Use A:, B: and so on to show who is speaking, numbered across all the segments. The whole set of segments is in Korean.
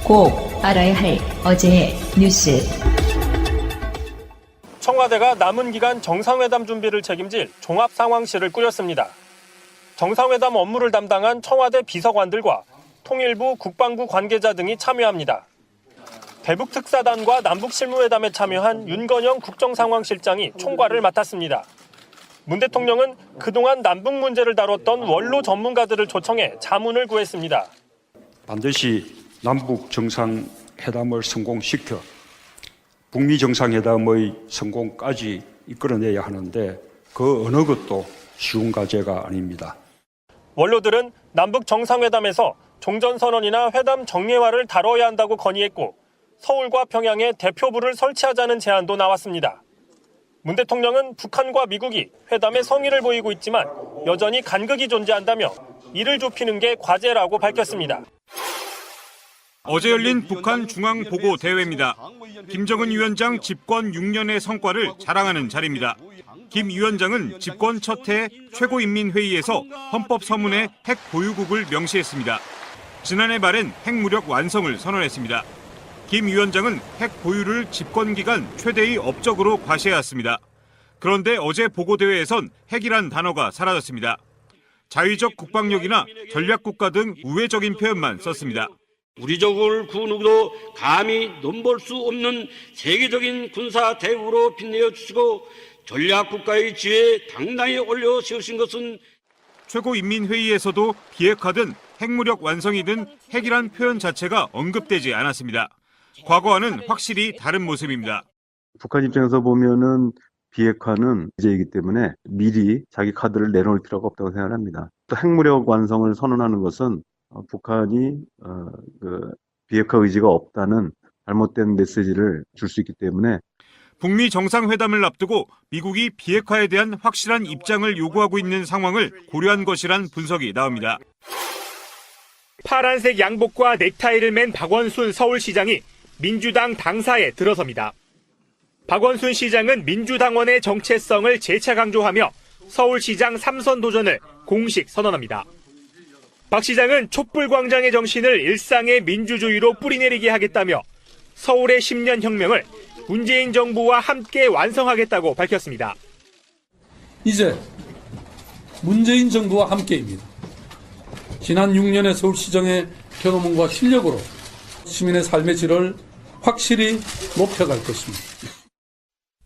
A: 꼭 알아야 할 어제의 뉴스.
B: 청와대가 남은 기간 정상회담 준비를 책임질 종합상황실을 꾸렸습니다. 정상회담 업무를 담당한 청와대 비서관들과 통일부, 국방부 관계자 등이 참여합니다. 대북 특사단과 남북 실무회담에 참여한 윤건영 국정상황실장이 총괄을 맡았습니다. 문 대통령은 그동안 남북 문제를 다뤘던 원로 전문가들을 초청해 자문을 구했습니다.
C: 반드시 남북 정상회담을 성공시켜 북미 정상회담의 성공까지 이끌어내야 하는데 그 어느 것도 쉬운 과제가 아닙니다.
B: 원로들은 남북 정상회담에서 종전선언이나 회담 정례화를 다뤄야 한다고 건의했고 서울과 평양에 대표부를 설치하자는 제안도 나왔습니다. 문 대통령은 북한과 미국이 회담에 성의를 보이고 있지만 여전히 간극이 존재한다며 이를 좁히는 게 과제라고 밝혔습니다.
D: 어제 열린 북한 중앙보고대회입니다. 김정은 위원장 집권 6년의 성과를 자랑하는 자리입니다. 김 위원장은 집권 첫 해 최고인민회의에서 헌법서문에 핵 보유국을 명시했습니다. 지난해 말엔 핵무력 완성을 선언했습니다. 김 위원장은 핵 보유를 집권 기간 최대의 업적으로 과시해왔습니다. 그런데 어제 보고대회에선 핵이란 단어가 사라졌습니다. 자위적 국방력이나 전략국가 등 우회적인 표현만 썼습니다.
E: 우리 적을 그 누구도 감히 넘볼 수 없는 세계적인 군사 대국으로 빛내어 주시고 전략국가의 지위에 당당히 올려 세우신 것은
D: 최고인민회의에서도 비핵화든 핵무력 완성이든 핵이란 표현 자체가 언급되지 않았습니다. 과거와는 확실히 다른 모습입니다.
F: 북한 입장에서 보면은 비핵화는 이제이기 때문에 미리 자기 카드를 내놓을 필요가 없다고 생각합니다. 또 핵무력 완성을 선언하는 것은 북한이 비핵화 의지가 없다는 잘못된 메시지를 줄 수 있기 때문에
D: 북미 정상회담을 앞두고 미국이 비핵화에 대한 확실한 입장을 요구하고 있는 상황을 고려한 것이란 분석이 나옵니다.
B: 파란색 양복과 넥타이를 맨 박원순 서울시장이 민주당 당사에 들어섭니다. 박원순 시장은 민주당원의 정체성을 재차 강조하며 서울시장 3선 도전을 공식 선언합니다. 박 시장은 촛불광장의 정신을 일상의 민주주의로 뿌리내리게 하겠다며 서울의 10년 혁명을 문재인 정부와 함께 완성하겠다고 밝혔습니다.
G: 이제 문재인 정부와 함께입니다. 지난 6년의 서울시정의 경험과 실력으로 시민의 삶의 질을 확실히 높여갈 것입니다.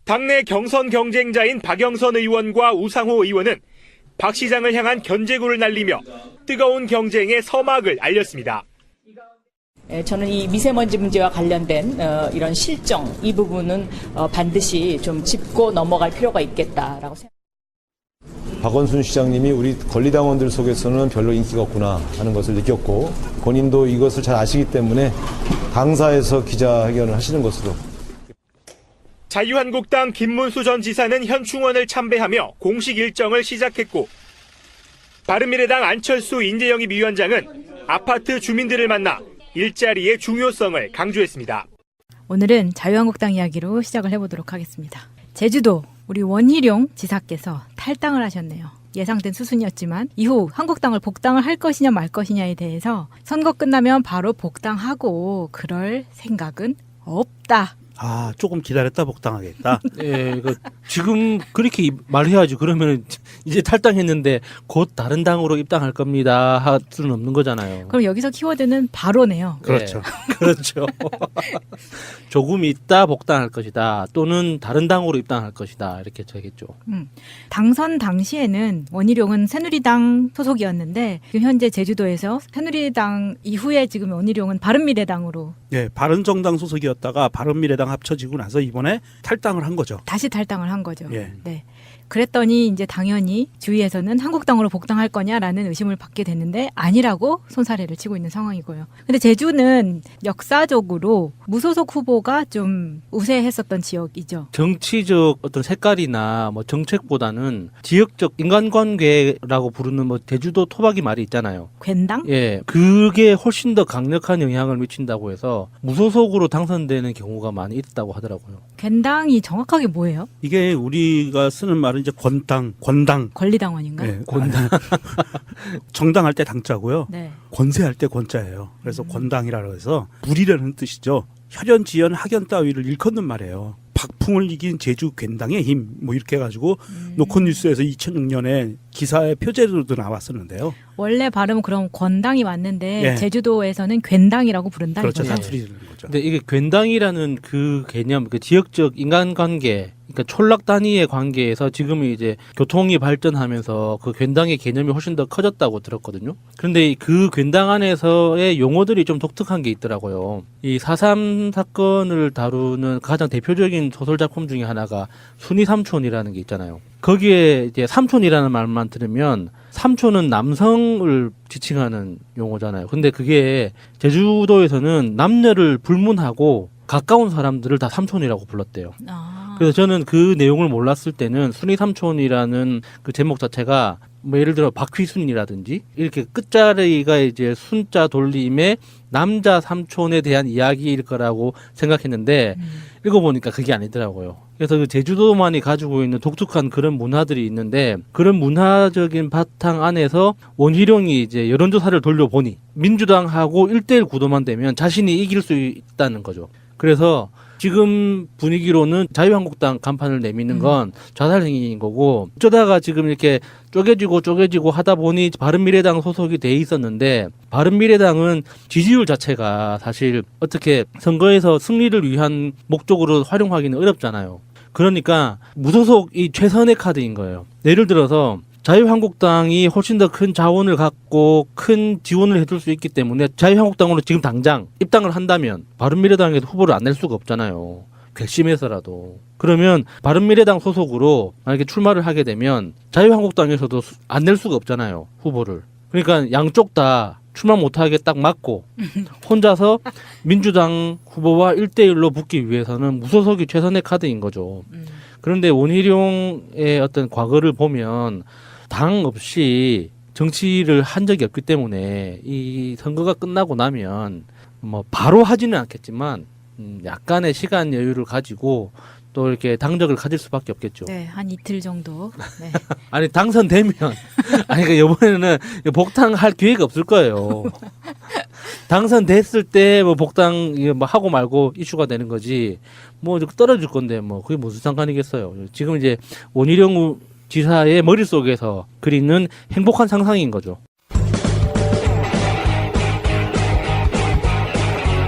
B: 당내 경선 경쟁자인 박영선 의원과 우상호 의원은 박 시장을 향한 견제구를 날리며 뜨거운 경쟁의 서막을 알렸습니다.
H: 저는 이 미세먼지 문제와 관련된 이런 실정, 이 부분은 반드시 좀 짚고 넘어갈 필요가 있겠다라고 생각합니다.
I: 박원순 시장님이 우리 권리당원들 속에서는 별로 인기가 없구나 하는 것을 느꼈고 본인도 이것을 잘 아시기 때문에 당사에서 기자회견을 하시는 것으로.
B: 자유한국당 김문수 전 지사는 현충원을 참배하며 공식 일정을 시작했고 바른미래당 안철수 인재영입 위원장은 아파트 주민들을 만나 일자리의 중요성을 강조했습니다.
J: 오늘은 자유한국당 이야기로 시작을 해보도록 하겠습니다. 제주도 우리 원희룡 지사께서 탈당을 하셨네요. 예상된 수순이었지만 이후 한국당을 복당을 할 것이냐 말 것이냐에 대해서 선거 끝나면 바로 복당하고 그럴 생각은 없다.
K: 조금 기다렸다 복당하겠다. 예, 지금 그렇게 말해야지. 그러면 이제 탈당했는데 곧 다른 당으로 입당할 겁니다. 할 수는 없는 거잖아요.
J: 그럼 여기서 키워드는 바로네요.
K: 그렇죠. 네. 그렇죠. 조금 있다 복당할 것이다. 또는 다른 당으로 입당할 것이다. 이렇게 되겠죠.
J: 당선 당시에는 원희룡은 새누리당 소속이었는데 지금 현재 제주도에서 새누리당 이후에 지금 원희룡은 바른미래당으로.
K: 예, 바른정당 소속이었다가 바른미래당 합쳐지고 나서 이번에 탈당을 한 거죠.
J: 다시 탈당을 한 거죠.
K: 예.
J: 네. 그랬더니 이제 당연히 주위에서는 한국당으로 복당할 거냐라는 의심을 받게 됐는데 아니라고 손사래를 치고 있는 상황이고요. 근데 제주는 역사적으로 무소속 후보가 좀 우세했었던 지역이죠.
K: 정치적 어떤 색깔이나 뭐 정책보다는 지역적 인간관계라고 부르는 뭐 제주도 토박이 말이 있잖아요.
J: 괜당?
K: 예, 그게 훨씬 더 강력한 영향을 미친다고 해서 무소속으로 당선되는 경우가 많이 있다고 하더라고요.
J: 괜당이 정확하게 뭐예요?
K: 이게 우리가 쓰는 말은 말은 이제 권당.
J: 권리당원인가요?
K: 네, 권당. 정당할 때 당자고요.
J: 네.
K: 권세할 때 권자예요. 그래서 권당이라고 해서 무리라는 뜻이죠. 혈연, 지연, 학연 따위를 일컫는 말이에요. 박풍을 이긴 제주 괜당의 힘, 뭐 이렇게 해가지고 노컷뉴스에서 2006년에 기사의 표제로도 나왔었는데요.
J: 원래 발음은 그럼 권당이 맞는데
K: 예.
J: 제주도에서는 괜당이라고 부른다.
K: 그렇죠.
J: 이거죠.
K: 사투리는 거죠.
B: 근데 이게 괜당이라는 그 개념, 그 지역적 인간관계, 그러니까 촌락 단위의 관계에서 지금 이제 교통이 발전하면서 그 괜당의 개념이 훨씬 더 커졌다고 들었거든요. 그런데 그 괜당 안에서의 용어들이 좀 독특한 게 있더라고요. 이 4.3 사건을 다루는 가장 대표적인 소설 작품 중에 하나가 순이 삼촌이라는 게 있잖아요. 거기에 이제 삼촌이라는 말만 들으면 삼촌은 남성을 지칭하는 용어잖아요. 근데 그게 제주도에서는 남녀를 불문하고 가까운 사람들을 다 삼촌이라고 불렀대요. 그래서 저는 그 내용을 몰랐을 때는 순이 삼촌이라는 그 제목 자체가 뭐 예를 들어 박휘순이라든지 이렇게 끝자리가 이제 순자 돌림의 남자 삼촌에 대한 이야기일 거라고 생각했는데 읽어보니까 그게 아니더라고요. 그래서 그 제주도만이 가지고 있는 독특한 그런 문화들이 있는데 그런 문화적인 바탕 안에서 원희룡이 이제 여론조사를 돌려보니 민주당하고 1대1 구도만 되면 자신이 이길 수 있다는 거죠. 그래서 지금 분위기로는 자유한국당 간판을 내미는 건 자살행위인 거고 어쩌다가 지금 이렇게 쪼개지고 하다 보니 바른미래당 소속이 돼 있었는데 바른미래당은 지지율 자체가 사실 어떻게 선거에서 승리를 위한 목적으로 활용하기는 어렵잖아요. 그러니까 무소속이 최선의 카드인 거예요. 예를 들어서 자유한국당이 훨씬 더 큰 자원을 갖고 큰 지원을 해줄 수 있기 때문에 자유한국당으로 지금 당장 입당을 한다면 바른미래당에도 후보를 안 낼 수가 없잖아요. 괘씸해서라도. 그러면 바른미래당 소속으로 만약에 출마를 하게 되면 자유한국당에서도 안 낼 수가 없잖아요. 후보를. 그러니까 양쪽 다 출마 못하게 딱 막고 혼자서 민주당 후보와 1대1로 붙기 위해서는 무소속이 최선의 카드인 거죠. 그런데 원희룡의 어떤 과거를 보면 당 없이 정치를 한 적이 없기 때문에 이 선거가 끝나고 나면 뭐 바로 하지는 않겠지만 약간의 시간 여유를 가지고 또 이렇게 당적을 가질 수밖에 없겠죠.
J: 네, 한 이틀 정도. 네.
B: 아니 당선되면 아니 그러니까 이번에는 복당할 기회가 없을 거예요. 당선됐을 때 뭐 복당 뭐 하고 말고 이슈가 되는 거지. 뭐 떨어질 건데 뭐 그게 무슨 상관이겠어요. 지금 이제 원희룡 지사의 머릿속에서 그리는 행복한 상상인 거죠.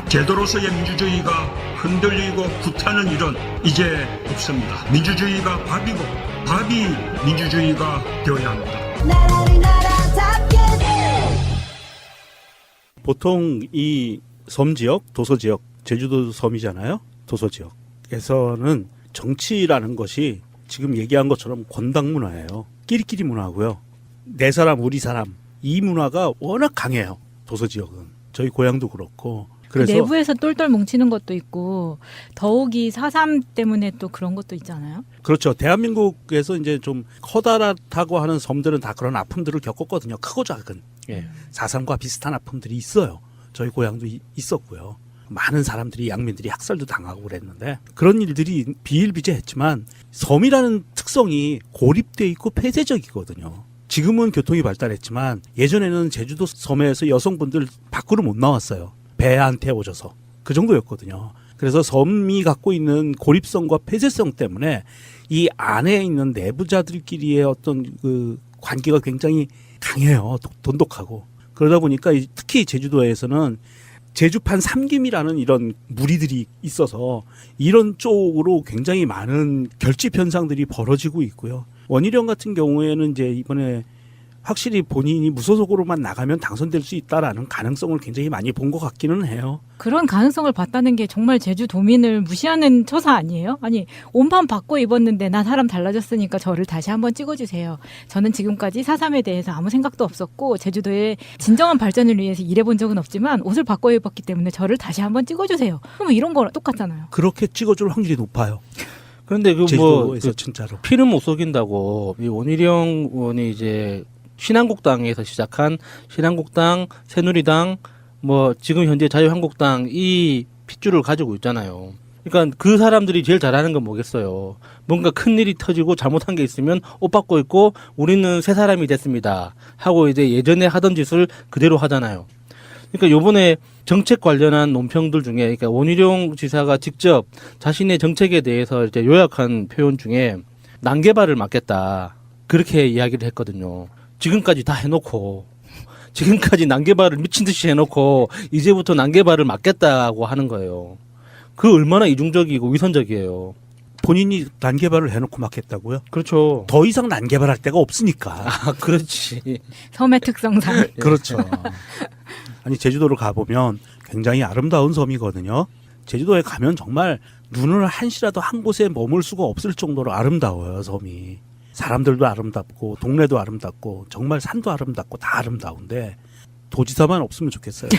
C: 제도로서의 민주주의가 흔들리고 구타는 일은 이제 없습니다. 민주주의가 밥이고 밥이 민주주의가 되어야 합니다.
K: 보통 이 섬 지역, 도서 지역, 제주도 섬이잖아요. 도서 지역에서는 정치라는 것이 지금 얘기한 것처럼 권당 문화예요. 끼리끼리 문화고요. 내 사람, 우리 사람 이 문화가 워낙 강해요. 도서 지역은. 저희 고향도 그렇고. 그래서
J: 내부에서 똘똘 뭉치는 것도 있고 더욱이 4.3 때문에 또 그런 것도 있잖아요.
K: 그렇죠. 대한민국에서 이제 좀 커다랗다고 하는 섬들은 다 그런 아픔들을 겪었거든요. 크고 작은. 예. 4.3과 비슷한 아픔들이 있어요. 저희 고향도 있었고요. 많은 사람들이 양민들이 학살도 당하고 그랬는데 그런 일들이 비일비재했지만 섬이라는 특성이 고립돼 있고 폐쇄적이거든요. 지금은 교통이 발달했지만 예전에는 제주도 섬에서 여성분들 밖으로 못 나왔어요. 배 안 태워져서. 그 정도였거든요. 그래서 섬이 갖고 있는 고립성과 폐쇄성 때문에 이 안에 있는 내부자들끼리의 어떤 그 관계가 굉장히 강해요. 돈독하고. 그러다 보니까 특히 제주도에서는 제주판 삼김이라는 이런 무리들이 있어서 이런 쪽으로 굉장히 많은 결집 현상들이 벌어지고 있고요. 원희룡 같은 경우에는 이제 이번에 확실히 본인이 무소속으로만 나가면 당선될 수 있다라는 가능성을 굉장히 많이 본 것 같기는 해요.
J: 그런 가능성을 봤다는 게 정말 제주도민을 무시하는 처사 아니에요? 아니 온판 바꿔 입었는데 나 사람 달라졌으니까 저를 다시 한번 찍어주세요. 저는 지금까지 4.3에 대해서 아무 생각도 없었고 제주도의 진정한 발전을 위해서 일해본 적은 없지만 옷을 바꿔 입었기 때문에 저를 다시 한번 찍어주세요. 그럼 이런 거랑 똑같잖아요.
K: 그렇게 찍어줄 확률이 높아요.
B: 그런데 그 뭐
K: 제주도에서 진짜로
B: 피는 못 속인다고 이 원희룡 의원이 이제 신한국당에서 시작한 신한국당, 새누리당, 뭐 지금 현재 자유한국당 이 핏줄을 가지고 있잖아요.
K: 그러니까 그 사람들이 제일 잘하는 건 뭐겠어요. 뭔가 큰 일이 터지고 잘못한 게 있으면 옷 받고 있고 우리는 새 사람이 됐습니다 하고 이제 예전에 하던 짓을 그대로 하잖아요. 그러니까 요번에 정책 관련한 논평들 중에 그러니까 원희룡 지사가 직접 자신의 정책에 대해서 이제 요약한 표현 중에 난개발을 막겠다 그렇게 이야기를 했거든요. 지금까지 다 해놓고 지금까지 난개발을 미친 듯이 해놓고 이제부터 난개발을 막겠다고 하는 거예요. 그 얼마나 이중적이고 위선적이에요.
B: 본인이 난개발을 해놓고 막겠다고요?
K: 그렇죠.
B: 더 이상 난개발할 데가 없으니까.
K: 아, 그렇지.
J: 섬의 특성상.
B: 그렇죠. 아니 제주도를 가보면 굉장히 아름다운 섬이거든요. 제주도에 가면 정말 눈을 한시라도 한 곳에 머물 수가 없을 정도로 아름다워요, 섬이. 사람들도 아름답고 동네도 아름답고 정말 산도 아름답고 다 아름다운데 도지사만 없으면 좋겠어요.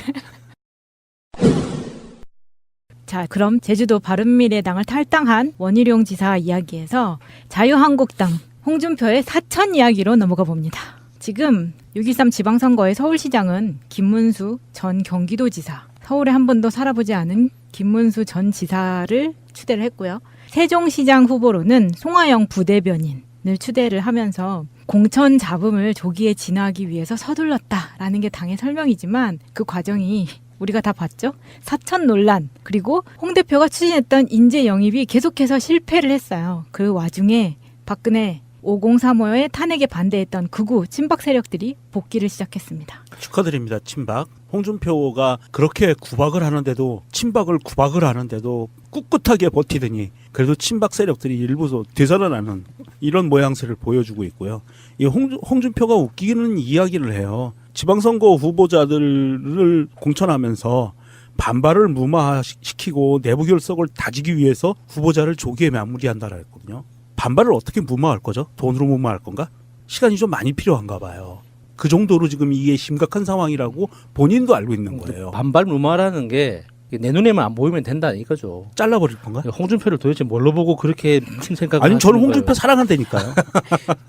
J: 자, 그럼 제주도 바른미래당을 탈당한 원희룡 지사 이야기에서 자유한국당 홍준표의 사천 이야기로 넘어가 봅니다. 지금 6.13 지방선거의 서울시장은 김문수 전 경기도지사, 서울에 한 번도 살아보지 않은 김문수 전 지사를 추대를 했고요. 세종시장 후보로는 송하영 부대변인을 추대를 하면서 공천 잡음을 조기에 진화하기 위해서 서둘렀다라는 게 당의 설명이지만 그 과정이 우리가 다 봤죠? 사천 논란, 그리고 홍 대표가 추진했던 인재 영입이 계속해서 실패를 했어요. 그 와중에 박근혜 5035의 탄핵에 반대했던 극우 친박 세력들이 복귀를 시작했습니다.
B: 축하드립니다, 친박. 홍준표가 그렇게 구박을 하는데도 친박을 구박을 하는데도 꿋꿋하게 버티더니 그래도 친박 세력들이 일부 되살아나는 이런 모양새를 보여주고 있고요. 이 홍준표가 웃기는 이야기를 해요. 지방선거 후보자들을 공천하면서 반발을 무마시키고 내부 결석을 다지기 위해서 후보자를 조기에 마무리한다라 했거든요. 반발을 어떻게 무마할 거죠? 돈으로 무마할 건가? 시간이 좀 많이 필요한가 봐요. 그 정도로 지금 이게 심각한 상황이라고 본인도 알고 있는 거예요.
K: 반발 무마라는 게 내 눈에만 안 보이면 된다 이거죠.
B: 잘라버릴 건가?
K: 홍준표를 도대체 뭘로 보고 그렇게 미친 생각을
B: 아니 저는
K: 하시는
B: 홍준표
K: 거예요?
B: 사랑한다니까요.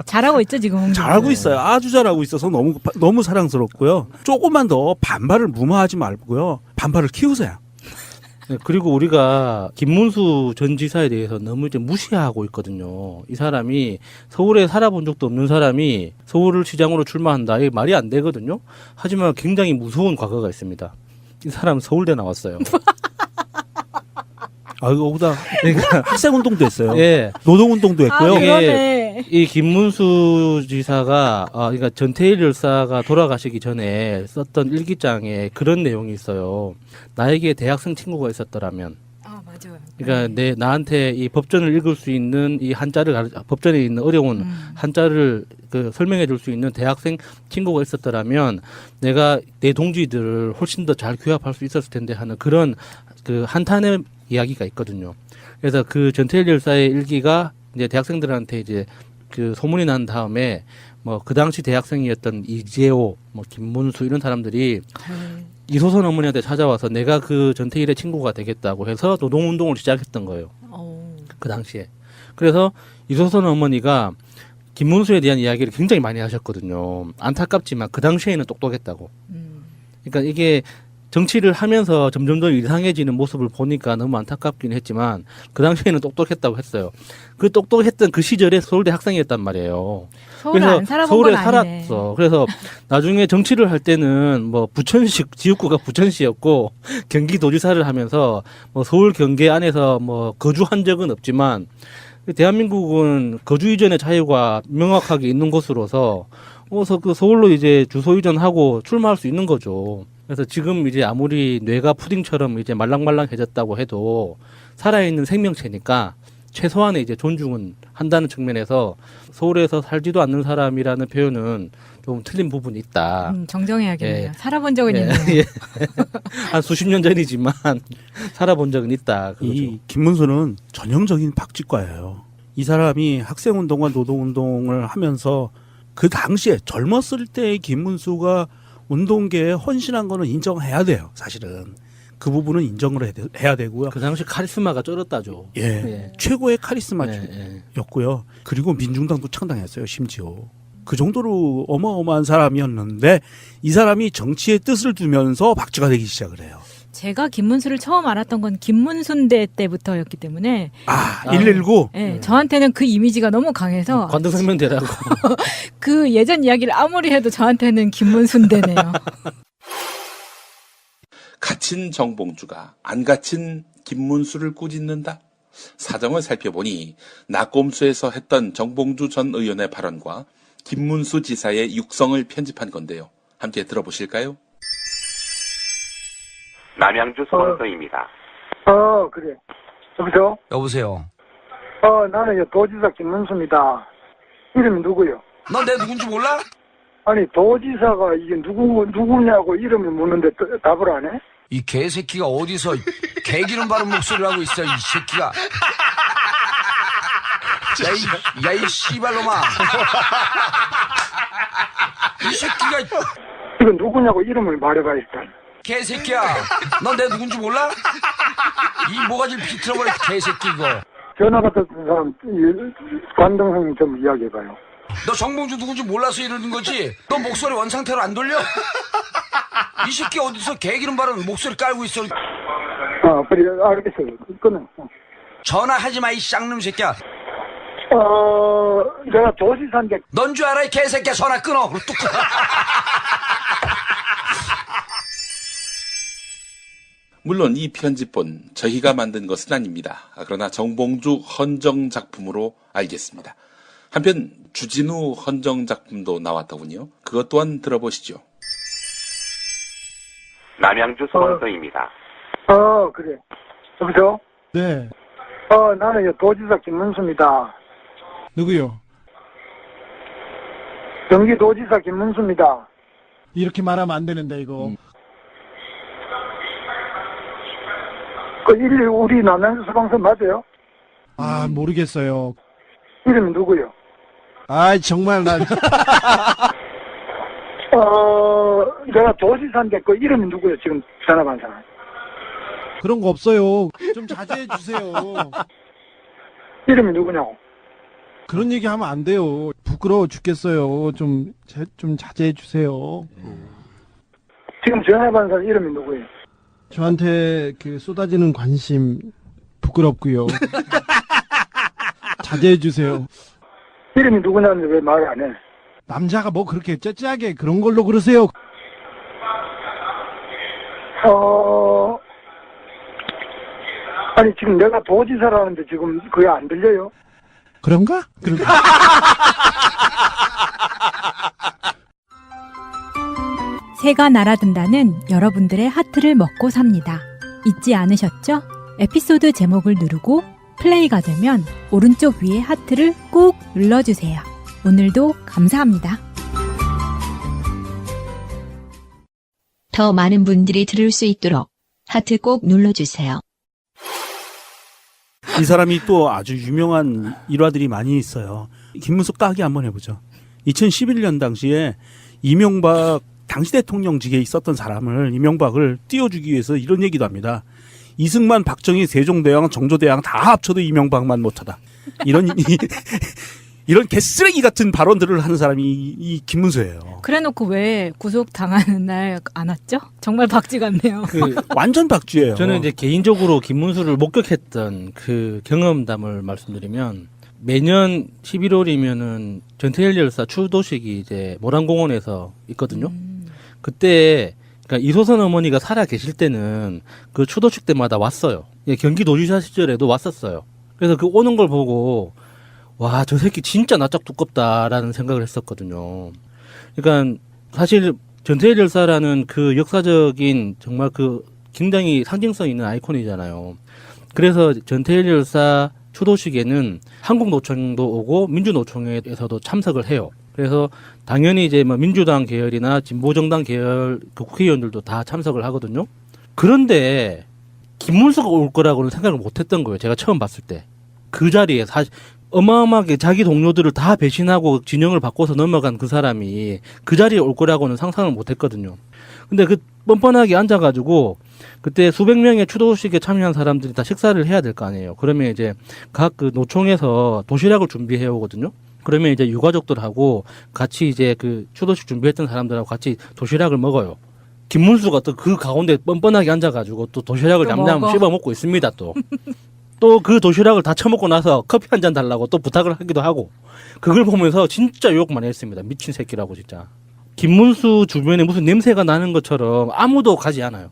J: 잘하고 있죠, 지금 홍준표.
B: 잘하고 있어요. 아주 잘하고 있어서 너무 사랑스럽고요. 조금만 더 반발을 무마하지 말고요. 반발을 키우세요.
K: 네, 그리고 우리가 김문수 전 지사에 대해서 너무 이제 무시하고 있거든요. 이 사람이 서울에 살아본 적도 없는 사람이 서울 시장으로 출마한다. 이게 말이 안 되거든요. 하지만 굉장히 무서운 과거가 있습니다. 이 사람 서울대 나왔어요.
B: 아, 거기다 그러니까 학생운동도 했어요.
K: 예.
B: 노동운동도 했고요.
J: 아, 그러네.
K: 이 김문수 지사가 그러니까 전태일 열사가 돌아가시기 전에 썼던 일기장에 그런 내용이 있어요. 나에게 대학생 친구가 있었더라면.
J: 아, 맞아요.
K: 그러니까 나한테 이 법전을 읽을 수 있는 이 한자를 법전에 있는 어려운 한자를 설명해 줄 수 있는 대학생 친구가 있었더라면 내가 내 동지들을 훨씬 더 잘 규합할 수 있었을 텐데 하는 그런 그 한탄의 이야기가 있거든요. 그래서 그 전태일 열사의 일기가 이제 대학생들한테 이제 그 소문이 난 다음에 뭐 그 당시 대학생이었던 이재호, 뭐 김문수 이런 사람들이 이소선 어머니한테 찾아와서 내가 그 전태일의 친구가 되겠다고 해서 노동운동을 시작했던 거예요. 그 당시에. 그래서 이소선 어머니가 김문수에 대한 이야기를 굉장히 많이 하셨거든요. 안타깝지만 그 당시에는 똑똑했다고. 그러니까 이게 정치를 하면서 점점 더 이상해지는 모습을 보니까 너무 안타깝긴 했지만 그 당시에는 똑똑했다고 했어요. 그 똑똑했던 그 시절에 서울대 학생이었단 말이에요.
J: 서울을 안 살아본
K: 서울에
J: 건 아니네.
K: 살았어. 그래서 나중에 정치를 할 때는 뭐 부천시 지역구가 부천시였고 경기도지사를 하면서 뭐 서울 경계 안에서 뭐 거주한 적은 없지만 대한민국은 거주 이전의 자유가 명확하게 있는 곳으로서 그 서울로 이제 주소 이전하고 출마할 수 있는 거죠. 그래서 지금 이제 아무리 뇌가 푸딩처럼 이제 말랑말랑해졌다고 해도 살아있는 생명체니까 최소한의 이제 존중은 한다는 측면에서 서울에서 살지도 않는 사람이라는 표현은 좀 틀린 부분이 있다.
J: 정정해야겠네요.
K: 예.
J: 살아본 적은
K: 예.
J: 있네요.
K: 예. 한 수십 년 전이지만 살아본 적은 있다. 그거죠.
B: 이 김문수는 전형적인 박쥐과예요. 이 사람이 학생운동과 노동운동을 하면서 그 당시에 젊었을 때의 김문수가 운동계에 헌신한 거는 인정해야 돼요. 사실은 그 부분은 인정을 해야 되고요.
K: 그 당시 카리스마가 쩔었다죠.
B: 예,
K: 예.
B: 최고의 카리스마였고요. 그리고 민중당도 창당했어요. 심지어 그 정도로 어마어마한 사람이었는데 이 사람이 정치의 뜻을 두면서 박쥐가 되기 시작을 해요.
J: 제가 김문수를 처음 알았던 건 김문순대 때부터였기 때문에
K: 119?
J: 네, 저한테는 그 이미지가 너무 강해서
L: 관등성명대라고.
J: 그 예전 이야기를 아무리 해도 저한테는 김문순대네요.
M: 갇힌 정봉주가 안 갇힌 김문수를 꾸짖는다. 사정을 살펴보니 낙곰수에서 했던 정봉주 전 의원의 발언과 김문수 지사의 육성을 편집한 건데요. 함께 들어보실까요?
N: 남양주 소방서입니다.
O: 그래. 여보세요?
P: 여보세요.
O: 나는 도지사 김문수입니다. 이름이 누구요?
P: 너 내 누군지 몰라?
O: 아니, 도지사가 이게 누구냐고 이름을 묻는데 답을 안 해?
P: 이 개새끼가 어디서 개기름 바른 목소리를 하고 있어, 이 새끼가. 야, 이 씨발놈아. 이 새끼가.
O: 이건 누구냐고 이름을 말해봐, 일단.
P: 개새끼야. 너 내 누군지 몰라? 이 모가지를 비틀어버릴 개새끼 이거.
O: 전화 받았던 사람, 관등성 좀 이야기해봐요.
P: 너 정봉주 누군지 몰라서 이러는 거지? 너 목소리 원상태로 안 돌려? 이 새끼 어디서 개기름 바른 목소리 깔고 있어.
O: 그래, 알겠어요. 끊어.
P: 전화하지 마, 이 쌍놈 새끼야.
O: 내가 도지사인데.
P: 넌 줄 알아, 이 개새끼야. 전화 끊어. 뚝 끊어.
M: 물론 이 편집본 저희가 만든 것은 아닙니다. 그러나 정봉주 헌정 작품으로 알겠습니다. 한편 주진우 헌정 작품도 나왔더군요. 그것 또한 들어보시죠.
N: 남양주 소방서입니다.
O: 그래. 여보세요?
Q: 네.
O: 나는 도지사 김문수입니다.
Q: 누구요?
O: 경기도지사 김문수입니다.
Q: 이렇게 말하면 안 되는데, 이거.
O: 우리 남양주 소방서 맞아요?
Q: 모르겠어요.
O: 이름이 누구요?
Q: 정말 난.
O: 내가 도지사인데 그 이름이 누구요? 지금 전화 받은 사람.
Q: 그런 거 없어요. 좀 자제해 주세요.
O: 이름이 누구냐고?
Q: 그런 얘기 하면 안 돼요. 부끄러워 죽겠어요. 좀 자제해 주세요.
O: 지금 전화 받은 사람 이름이 누구예요?
Q: 저한테 쏟아지는 관심 부끄럽고요. 자제해 주세요.
O: 이름이 누구냐는데 왜 말을 안 해?
Q: 남자가 뭐 그렇게 째째하게 그런 걸로 그러세요?
O: 아니 지금 내가 도지사라는데 지금 그게 안 들려요?
Q: 그런가?
J: 새가 날아든다는 여러분들의 하트를 먹고 삽니다. 잊지 않으셨죠? 에피소드 제목을 누르고 플레이가 되면 오른쪽 위에 하트를 꼭 눌러주세요. 오늘도 감사합니다.
A: 더 많은 분들이 들을 수 있도록 하트 꼭 눌러주세요.
K: 이 사람이 또 아주 유명한 일화들이 많이 있어요. 김문수 까기 한번 해보죠. 2011년 당시에 이명박 당시 대통령직에 있었던 사람을 이명박을 띄워주기 위해서 이런 얘기도 합니다. 이승만, 박정희, 세종대왕, 정조대왕 다 합쳐도 이명박만 못하다. 이런 개쓰레기 같은 발언들을 하는 사람이 이 김문수예요.
J: 그래놓고 왜 구속 당하는 날 안 왔죠? 정말 박쥐 같네요.
K: 완전 박쥐예요.
L: 저는 이제 개인적으로 김문수를 목격했던 그 경험담을 말씀드리면 매년 11월이면은 전태일 열사 추도식이 이제 모란공원에서 있거든요. 그때 그러니까 이소선 어머니가 살아 계실 때는 그 추도식 때마다 왔어요. 경기도지사 시절에도 왔었어요. 그래서 그 오는 걸 보고 와, 저 새끼 진짜 낯짝 두껍다라는 생각을 했었거든요. 그러니까 사실 전태일 열사라는 그 역사적인 정말 그 굉장히 상징성 있는 아이콘이잖아요. 그래서 전태일 열사 추도식에는 한국노총도 오고 민주노총에서도 참석을 해요. 그래서 당연히 이제 뭐 민주당 계열이나 진보정당 계열 그 국회의원들도 다 참석을 하거든요. 그런데 김문수가 올 거라고는 생각을 못했던 거예요. 제가 처음 봤을 때. 그 자리에 사실 어마어마하게 자기 동료들을 다 배신하고 진영을 바꿔서 넘어간 그 사람이 그 자리에 올 거라고는 상상을 못했거든요. 근데 그 뻔뻔하게 앉아가지고 그때 수백 명의 추도식에 참여한 사람들이 다 식사를 해야 될 거 아니에요. 그러면 이제 각 그 노총에서 도시락을 준비해 오거든요. 그러면 이제 유가족들하고 같이 이제 그 추도식 준비했던 사람들하고 같이 도시락을 먹어요. 김문수가 또 그 가운데 뻔뻔하게 앉아가지고 또 도시락을
J: 또
L: 냠냠
J: 먹어.
L: 씹어 먹고 있습니다. 또 그 도시락을 다 처먹고 나서 커피 한 잔 달라고 또 부탁을 하기도 하고 그걸 보면서 진짜 욕 많이 했습니다. 미친 새끼라고 진짜. 김문수 주변에 무슨 냄새가 나는 것처럼 아무도 가지 않아요.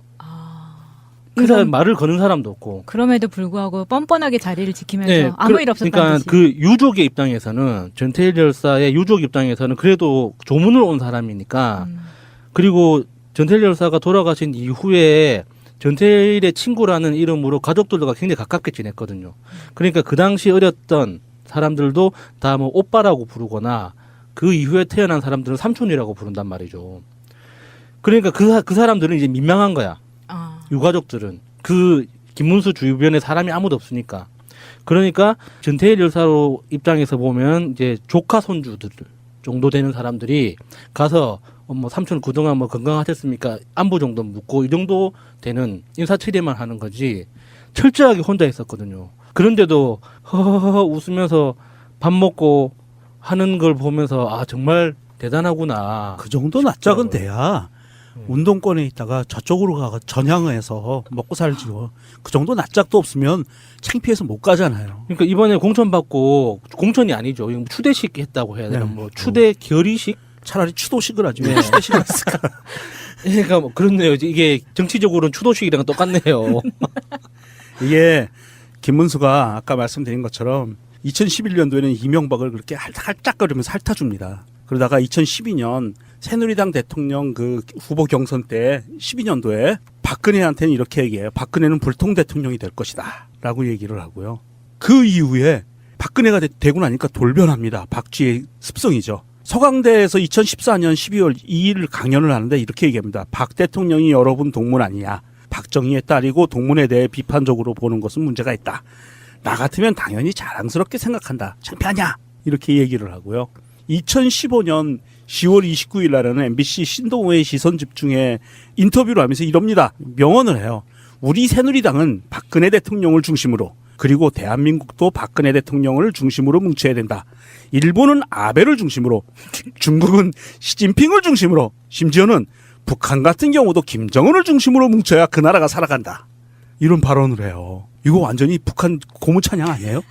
L: 그 사람 말을 거는 사람도 없고.
J: 그럼에도 불구하고 뻔뻔하게 자리를 지키면서
L: 네,
J: 아무 일 없었다는
L: 그러니까
J: 듯이.
L: 그 유족의 입장에서는 전태일 열사의 유족 입장에서는 그래도 조문을 온 사람이니까 그리고 전태일 열사가 돌아가신 이후에 전태일의 친구라는 이름으로 가족들과 굉장히 가깝게 지냈거든요. 그러니까 그 당시 어렸던 사람들도 다 뭐 오빠라고 부르거나 그 이후에 태어난 사람들은 삼촌이라고 부른단 말이죠. 그러니까 그 사람들은 이제 민망한 거야. 유가족들은 그 김문수 주변에 사람이 아무도 없으니까. 그러니까 전태일 열사로 입장에서 보면 이제 조카 손주들 정도 되는 사람들이 가서 뭐 삼촌 그동안 뭐 건강하셨습니까? 안부 정도 묻고 이 정도 되는 인사치레만 하는 거지 철저하게 혼자 있었거든요. 그런데도 허허허 웃으면서 밥 먹고 하는 걸 보면서 아 정말 대단하구나.
K: 그 정도 낯짝은 돼야 운동권에 있다가 저쪽으로 가서 전향해서 먹고 살지요. 그 정도 낯짝도 없으면 창피해서 못 가잖아요.
L: 그러니까 이번에 공천 받고 공천이 아니죠. 이거 추대식 했다고 해야 되나?
K: 네.
L: 뭐 추대 결의식?
K: 차라리 추도식을 하지 왜
L: 네.
K: 추대식을 했을까?
L: 그러니까 뭐 그렇네요. 이게 정치적으로는 추도식이랑 똑같네요.
K: 이게 김문수가 아까 말씀드린 것처럼 2011년도에는 이명박을 그렇게 할짝거리면서 핥아줍니다. 그러다가 2012년 새누리당 대통령 그 후보 경선 때 12년도에 박근혜한테는 이렇게 얘기해요. 박근혜는 불통 대통령이 될 것이다 라고 얘기를 하고요. 그 이후에 박근혜가 되고 나니까 돌변합니다. 박쥐의 습성이죠. 서강대에서 2014년 12월 2일 강연을 하는데 이렇게 얘기합니다. 박 대통령이 여러분 동문 아니냐. 박정희의 딸이고 동문에 대해 비판적으로 보는 것은 문제가 있다. 나 같으면 당연히 자랑스럽게 생각한다. 창피하냐? 이렇게 얘기를 하고요. 2015년 10월 29일 날에는 MBC 신동호의 시선집중에 인터뷰를 하면서 이럽니다. 명언을 해요. 우리 새누리당은 박근혜 대통령을 중심으로 그리고 대한민국도 박근혜 대통령을 중심으로 뭉쳐야 된다. 일본은 아베를 중심으로 중국은 시진핑을 중심으로 심지어는 북한 같은 경우도 김정은을 중심으로 뭉쳐야 그 나라가 살아간다. 이런 발언을 해요. 이거 완전히 북한 고무 찬양 아니에요?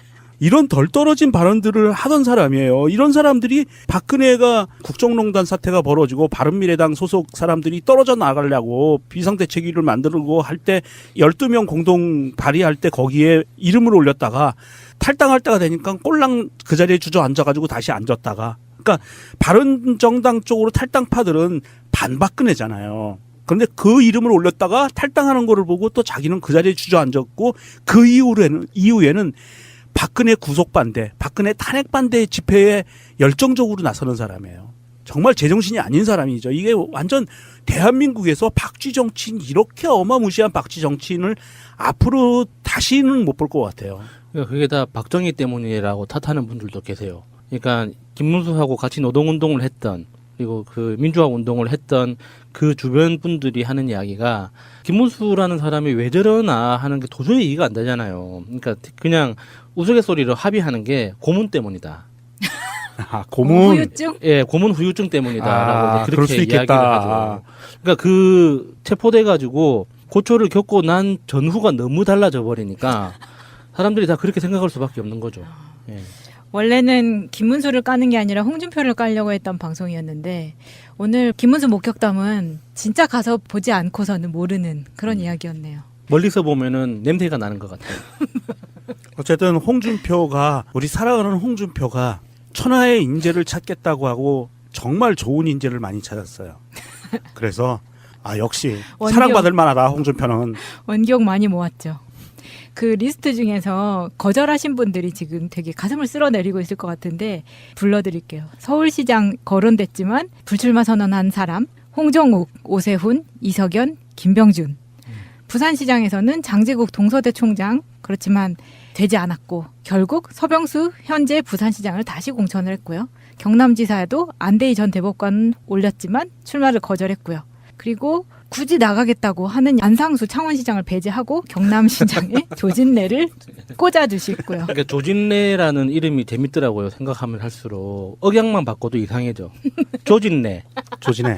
K: 이런 덜 떨어진 발언들을 하던 사람이에요. 이런 사람들이 박근혜가 국정농단 사태가 벌어지고 바른미래당 소속 사람들이 떨어져 나가려고 비상대책위를 만들고 할 때 12명 공동 발의할 때 거기에 이름을 올렸다가 탈당할 때가 되니까 꼴랑 그 자리에 주저앉아가지고 다시 앉았다가 그러니까 바른정당 쪽으로 탈당파들은 반박근혜잖아요. 그런데 그 이름을 올렸다가 탈당하는 거를 보고 또 자기는 그 자리에 주저앉았고 그 이후에는 박근혜 구속 반대, 박근혜 탄핵 반대 집회에 열정적으로 나서는 사람이에요. 정말 제정신이 아닌 사람이죠. 이게 완전 대한민국에서 박쥐 정치인 이렇게 어마무시한 박쥐 정치인을 앞으로 다시는 못 볼 것 같아요.
L: 그러니까 그게 다 박정희 때문이라고 탓하는 분들도 계세요. 그러니까 김문수하고 같이 노동운동을 했던 그리고 그 민주화 운동을 했던 그 주변 분들이 하는 이야기가 김문수라는 사람이 왜 저러나 하는 게 도저히 이해가 안 되잖아요. 그러니까 그냥 우스갯소리로 합의하는 게 고문 때문이다.
K: 아, 고문
J: 후유증?
L: 예, 고문 후유증 때문이다라고
K: 그럴 수
L: 그렇게
K: 있겠다.
L: 이야기를 하죠. 그러니까 그 체포돼 가지고 고초를 겪고 난 전후가 너무 달라져 버리니까 사람들이 다 그렇게 생각할 수밖에 없는 거죠. 예.
J: 원래는 김문수를 까는 게 아니라 홍준표를 깔려고 했던 방송이었는데 오늘 김문수 목격담은 진짜 가서 보지 않고서는 모르는 그런 이야기였네요.
L: 멀리서 보면은 냄새가 나는 것 같아요.
K: 어쨌든 홍준표가 우리 사랑하는 홍준표가 천하의 인재를 찾겠다고 하고 정말 좋은 인재를 많이 찾았어요. 그래서 역시 사랑받을 만하다 홍준표는.
J: 원기옥 많이 모았죠. 그 리스트 중에서 거절하신 분들이 지금 되게 가슴을 쓸어내리고 있을 것 같은데 불러드릴게요. 서울시장 거론됐지만 불출마 선언한 사람 홍정욱, 오세훈, 이석연, 김병준. 부산시장에서는 장제국 동서대 총장 그렇지만 되지 않았고 결국 서병수 현재 부산시장을 다시 공천을 했고요. 경남지사에도 안대희 전 대법관 올렸지만 출마를 거절했고요. 그리고 굳이 나가겠다고 하는 안상수 창원시장을 배제하고 경남시장에 조진래를 꽂아주시고요.
L: 그러니까 조진래라는 이름이 재밌더라고요. 생각하면 할수록 억양만 바꿔도 이상해져. 조진래.
K: 조진래.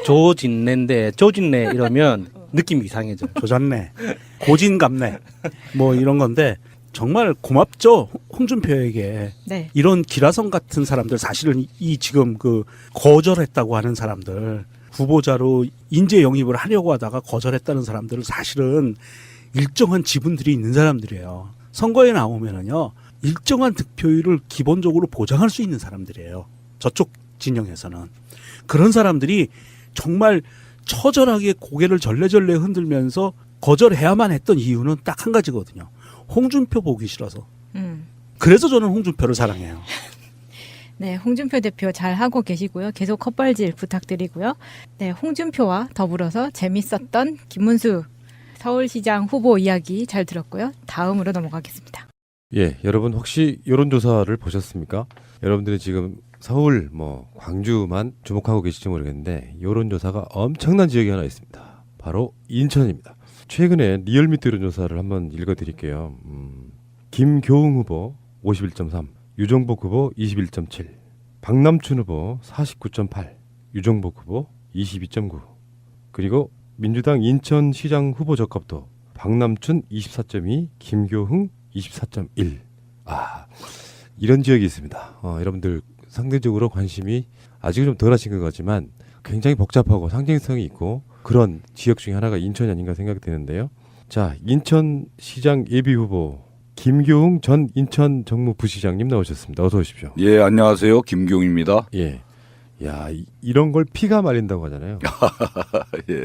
L: 조진래인데 조진래 이러면 느낌이 이상해져.
K: 조졌네, 고진감네, 뭐 이런 건데 정말 고맙죠 홍준표에게.
J: 네.
K: 이런 기라성 같은 사람들, 사실은 이 지금 그 거절했다고 하는 사람들, 후보자로 인재 영입을 하려고 하다가 거절했다는 사람들은 사실은 일정한 지분들이 있는 사람들이에요. 선거에 나오면은요 일정한 득표율을 기본적으로 보장할 수 있는 사람들이에요. 저쪽 진영에서는. 그런 사람들이 정말 처절하게 고개를 절레절레 흔들면서 거절해야만 했던 이유는 딱 한 가지거든요. 홍준표 보기 싫어서. 그래서 저는 홍준표를 사랑해요.
J: 네, 홍준표 대표 잘 하고 계시고요. 계속 컵발질 부탁드리고요. 네, 홍준표와 더불어서 재밌었던 김문수 서울시장 후보 이야기 잘 들었고요. 다음으로 넘어가겠습니다.
R: 예, 여러분 혹시 여론조사를 보셨습니까? 여러분들이 지금 서울, 광주만 주목하고 계실지 모르겠는데 여론조사가 엄청난 지역이 하나 있습니다. 바로 인천입니다. 최근에 리얼미터 여론조사를 한번 읽어드릴게요. 김교웅 후보 51.3, 유정복 후보 21.7, 박남춘 후보 49.8, 유정복 후보 22.9, 그리고 민주당 인천시장 후보 적합도 박남춘 24.2, 김교흥 24.1. 이런 지역이 있습니다. 여러분들 상대적으로 관심이 아직은 좀 덜하신 것 같지만 굉장히 복잡하고 상징성이 있고 그런 지역 중에 하나가 인천이 아닌가 생각이 드는데요. 자, 인천시장 예비후보 김교웅 전 인천 정무부시장님 나오셨습니다. 어서 오십시오.
S: 예, 안녕하세요. 김교웅입니다.
R: 예. 야, 이런 걸 피가 말린다고 하잖아요.
S: 예.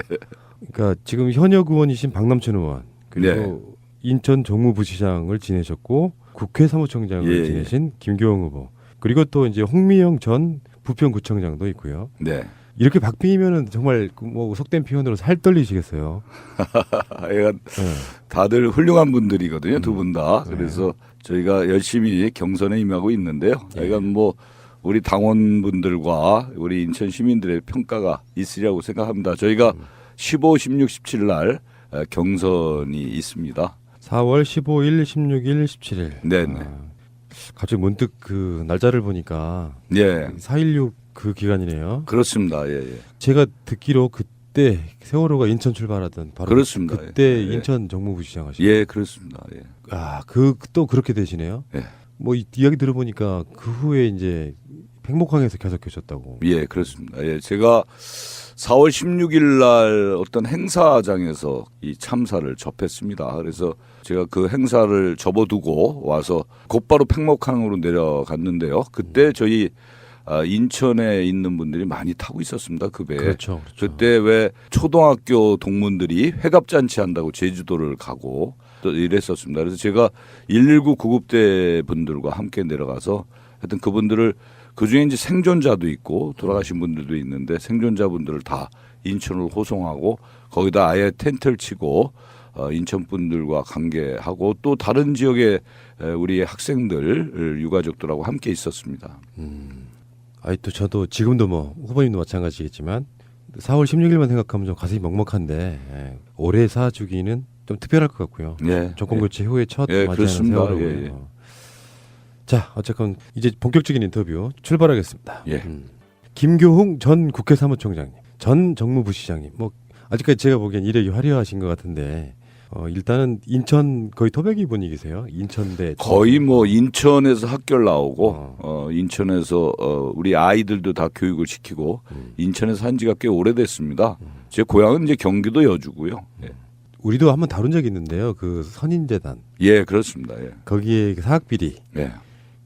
R: 그러니까 지금 현역 의원이신 박남춘 의원, 그리고
S: 네.
R: 인천 정무부시장을 지내셨고 국회 사무총장을
S: 예.
R: 지내신 김교웅 후보, 그리고 또 이제 홍미영 전 부평구청장도 있고요.
S: 네.
R: 이렇게 박빙이면은 정말 속된 표현으로 살 떨리시겠어요.
S: 다들 훌륭한 분들이거든요, 두 분 다. 그래서 저희가 열심히 경선에 임하고 있는데요. 우리 당원분들과 우리 인천 시민들의 평가가 있으리라고 생각합니다. 저희가 15, 16, 17일 날 경선이 있습니다.
R: 4월 15일, 16일, 17일.
S: 네네.
R: 갑자기 문득 그 날짜를 보니까
S: 예.
R: 4.16 그 기간이네요.
S: 그렇습니다. 예, 예.
R: 제가 듣기로 그때 세월호가 인천 출발하던 바로
S: 그렇습니다.
R: 그때
S: 예.
R: 인천 정무부시장 하시죠.
S: 예, 그렇습니다. 예.
R: 또 그렇게 되시네요.
S: 예.
R: 이야기 들어보니까 그 후에 이제 팽목항에서 계속 계셨다고.
S: 예, 그렇습니다. 예, 제가 4월 16일 날 어떤 행사장에서 이 참사를 접했습니다. 그래서 제가 그 행사를 접어두고 와서 곧바로 팽목항으로 내려갔는데요. 그때 저희 인천에 있는 분들이 많이 타고 있었습니다. 그 배에.
R: 그렇죠.
S: 그때 왜 초등학교 동문들이 회갑잔치 한다고 제주도를 가고 또 이랬었습니다. 그래서 제가 119 구급대 분들과 함께 내려가서 하여튼 그분들을 그중에 이제 생존자도 있고 돌아가신 분들도 있는데 생존자분들을 다 인천으로 호송하고 거기다 아예 텐트를 치고 인천 분들과 관계하고 또 다른 지역의 우리 학생들 유가족들하고 함께 있었습니다.
R: 또 저도 지금도 후보님도 마찬가지겠지만 4월 16일만 생각하면 좀 가슴이 먹먹한데 올해 사주기는 좀 특별할 것 같고요.
S: 예.
R: 정권 교체 후에 첫
S: 예,
R: 맞이하는
S: 그렇습니다.
R: 세월호고요.
S: 예, 예.
R: 자, 어쨌건 이제 본격적인 인터뷰 출발하겠습니다.
S: 예.
R: 김교웅 전 국회 사무총장님, 전 정무부시장님, 아직까지 제가 보기엔 이력이 화려하신 것 같은데 일단은 인천 거의 토백이 분위기세요. 인천대
S: 거의 인천에서 학교를 나오고 인천에서 우리 아이들도 다 교육을 시키고 인천에서 한 지가 꽤 오래됐습니다. 제 고향은 이제 경기도 여주고요. 예.
R: 우리도 한번 다룬 적이 있는데요. 그 선인재단.
S: 예, 그렇습니다. 예.
R: 거기에 사학비리.
S: 예.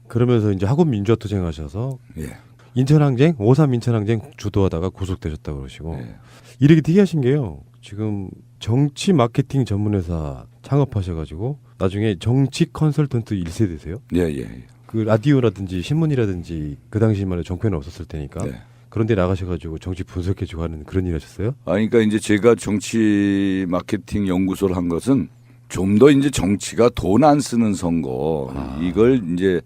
R: 그러면서 이제 학원 민주화투쟁 하셔서
S: 예.
R: 인천항쟁, 5.3 인천항쟁 주도하다가 구속되셨다고 그러시고
S: 예.
R: 이렇게 특이하신 게요. 지금 정치 마케팅 전문회사 창업하셔가지고 나중에 정치 컨설턴트 1세대세요.
S: 예, 예.
R: 그 라디오라든지 신문이라든지 그 당시만 해도 정표는 없었을 테니까.
S: 네.
R: 그런데 나가셔가지고 정치 분석해주고 하는 그런 일 하셨어요?
S: 그러니까 이제 제가 정치 마케팅 연구소를 한 것은 좀 더 이제 정치가 돈 안 쓰는 선거 이걸 이제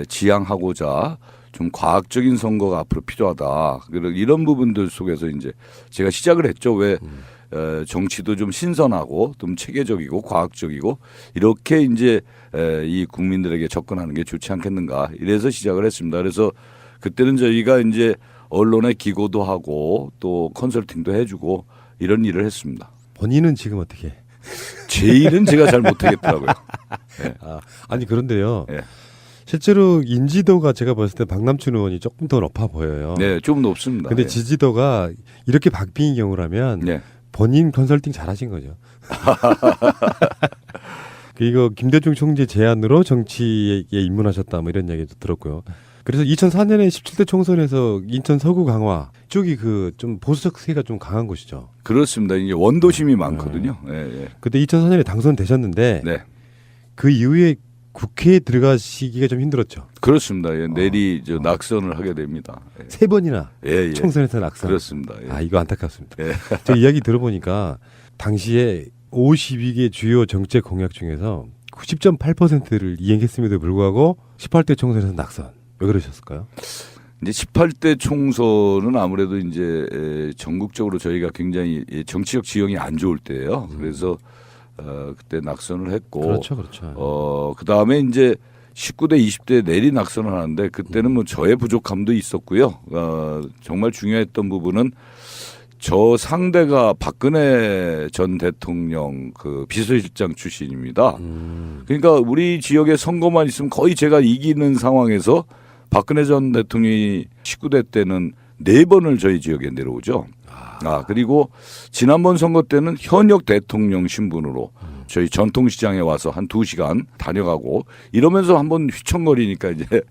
S: 지향하고자 좀 과학적인 선거가 앞으로 필요하다. 이런 부분들 속에서 이제 제가 시작을 했죠. 왜 정치도 좀 신선하고 좀 체계적이고 과학적이고 이렇게 이제 이 국민들에게 접근하는 게 좋지 않겠는가. 이래서 시작을 했습니다. 그래서 그때는 저희가 이제 언론에 기고도 하고 또 컨설팅도 해주고 이런 일을 했습니다.
R: 본인은 지금 어떻게?
S: 제 일은 제가 잘 못하겠더라고요. 네.
R: 아니 그런데요.
S: 네.
R: 실제로 인지도가 제가 봤을 때 박남춘 의원이 조금 더 높아 보여요.
S: 네, 좀 높습니다.
R: 근데
S: 네.
R: 지지도가 이렇게 박빙인 경우라면
S: 네.
R: 본인 컨설팅 잘하신 거죠. 이거 김대중 총재 제안으로 정치에 입문하셨다 뭐 이런 얘기도 들었고요. 그래서 2004년에 17대 총선에서 인천 서구 강화 쪽이 그 좀 보수적 세가 좀 강한 곳이죠.
S: 그렇습니다. 이제 원도심이 많거든요. 예, 예.
R: 그때 2004년에 당선되셨는데
S: 네.
R: 그 이후에 국회에 들어가시기가 좀 힘들었죠.
S: 그렇습니다. 예, 내리 낙선을 하게 됩니다. 예.
R: 3번이나
S: 예, 예.
R: 총선에서 낙선.
S: 그렇습니다. 예.
R: 아 이거 안타깝습니다.
S: 예.
R: 저 이야기 들어보니까 당시에 52개 주요 정책 공약 중에서 90.8%를 이행했음에도 불구하고 18대 총선에서 낙선. 왜 그러셨을까요?
S: 이제 18대 총선은 아무래도 이제 전국적으로 저희가 굉장히 정치적 지형이 안 좋을 때예요. 그래서 그때 낙선을 했고,
R: 그렇죠, 그렇죠.
S: 그 다음에 이제 19대, 20대 내리 낙선을 하는데 그때는 뭐 저의 부족함도 있었고요. 정말 중요했던 부분은 저 상대가 박근혜 전 대통령 그 비서실장 출신입니다. 그러니까 우리 지역에 선거만 있으면 거의 제가 이기는 상황에서 박근혜 전 대통령이 19대 때는 4번을 저희 지역에 내려오죠. 그리고 지난번 선거 때는 현역 대통령 신분으로 저희 전통시장에 와서 한 2시간 다녀가고 이러면서 한번 휘청거리니까 이제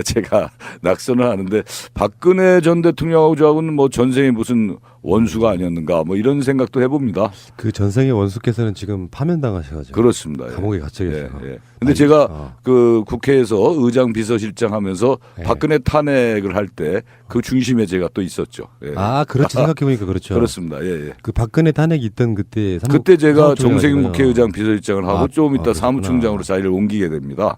S: 제가 낙선을 하는데 박근혜 전 대통령하고 저하고는 뭐 전생에 무슨 원수가 아니었는가 뭐 이런 생각도 해봅니다.
R: 그 전생의 원수께서는 지금 파면당하셔가지고
S: 그렇습니다.
R: 감옥에 갇혀 계세요.
S: 예, 예. 근데 제가 그 국회에서 의장 비서실장 하면서 박근혜 탄핵을 할 때 그 중심에 제가 또 있었죠. 예.
R: 그렇지 생각해보니까 그렇죠.
S: 그렇습니다. 예, 예.
R: 그 박근혜 탄핵 있던 그때
S: 그때 제가 정세균 국회의장 비서실장을 하고 좀 이따 사무총장으로 자리를 옮기게 됩니다.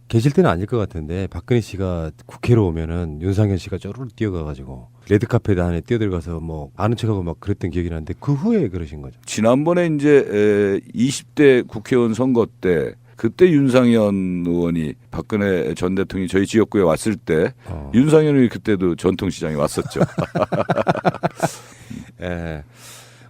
R: 계실 때는 아닐 것 같은데 박근혜 씨가 국회로 오면은 윤상현 씨가 쪼르르 뛰어가가지고 레드카펫 안에 뛰어들어가서 뭐 아는 척하고 막 그랬던 기억이 나는데 그 후에 그러신 거죠.
S: 지난번에 이제 20대 국회의원 선거 때 그때 윤상현 의원이 박근혜 전 대통령이 저희 지역구에 왔을 때 윤상현 의원이 그때도 전통시장에 왔었죠.
R: 예.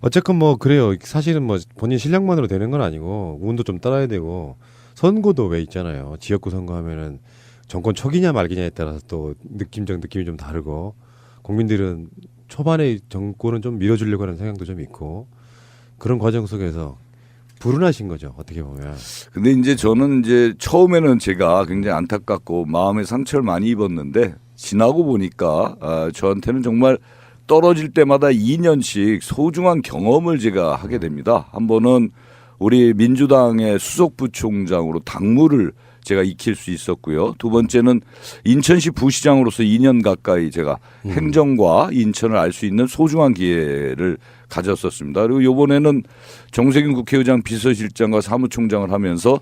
R: 어쨌건 뭐 그래요. 사실은 뭐 본인 실력만으로 되는 건 아니고 운도 좀 따라야 되고 선거도 왜 있잖아요. 지역구 선거하면은 정권 초기냐 말기냐에 따라서 또 느낌이 좀 다르고 국민들은 초반에 정권은 좀 밀어주려고 하는 생각도 좀 있고 그런 과정 속에서 불운하신 거죠. 어떻게 보면.
S: 근데 이제 저는 이제 처음에는 제가 굉장히 안타깝고 마음에 상처를 많이 입었는데 지나고 보니까 저한테는 정말 떨어질 때마다 2년씩 소중한 경험을 제가 하게 됩니다. 한 번은 우리 민주당의 수석부총장으로 당무를 제가 익힐 수 있었고요. 두 번째는 인천시 부시장으로서 2년 가까이 제가 행정과 인천을 알 수 있는 소중한 기회를 가졌었습니다. 그리고 이번에는 정세균 국회의장 비서실장과 사무총장을 하면서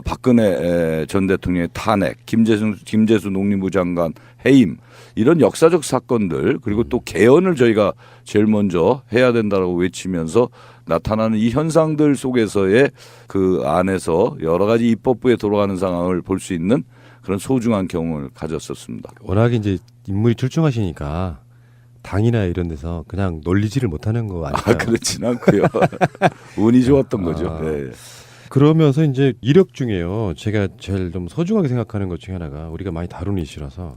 S: 박근혜 전 대통령의 탄핵, 김재수 농림부 장관 해임 이런 역사적 사건들 그리고 또 개헌을 저희가 제일 먼저 해야 된다고 외치면서 나타나는 이 현상들 속에서의 그 안에서 여러 가지 입법부에 돌아가는 상황을 볼 수 있는 그런 소중한 경험을 가졌었습니다.
R: 워낙에 이제 인물이 출중하시니까 당이나 이런 데서 그냥 놀리지를 못하는 거 아닐까요?
S: 그렇진 않고요. 운이 좋았던 거죠. 네.
R: 그러면서 이제 이력 중에요. 제가 제일 좀 소중하게 생각하는 것 중에 하나가 우리가 많이 다루는 이슈라서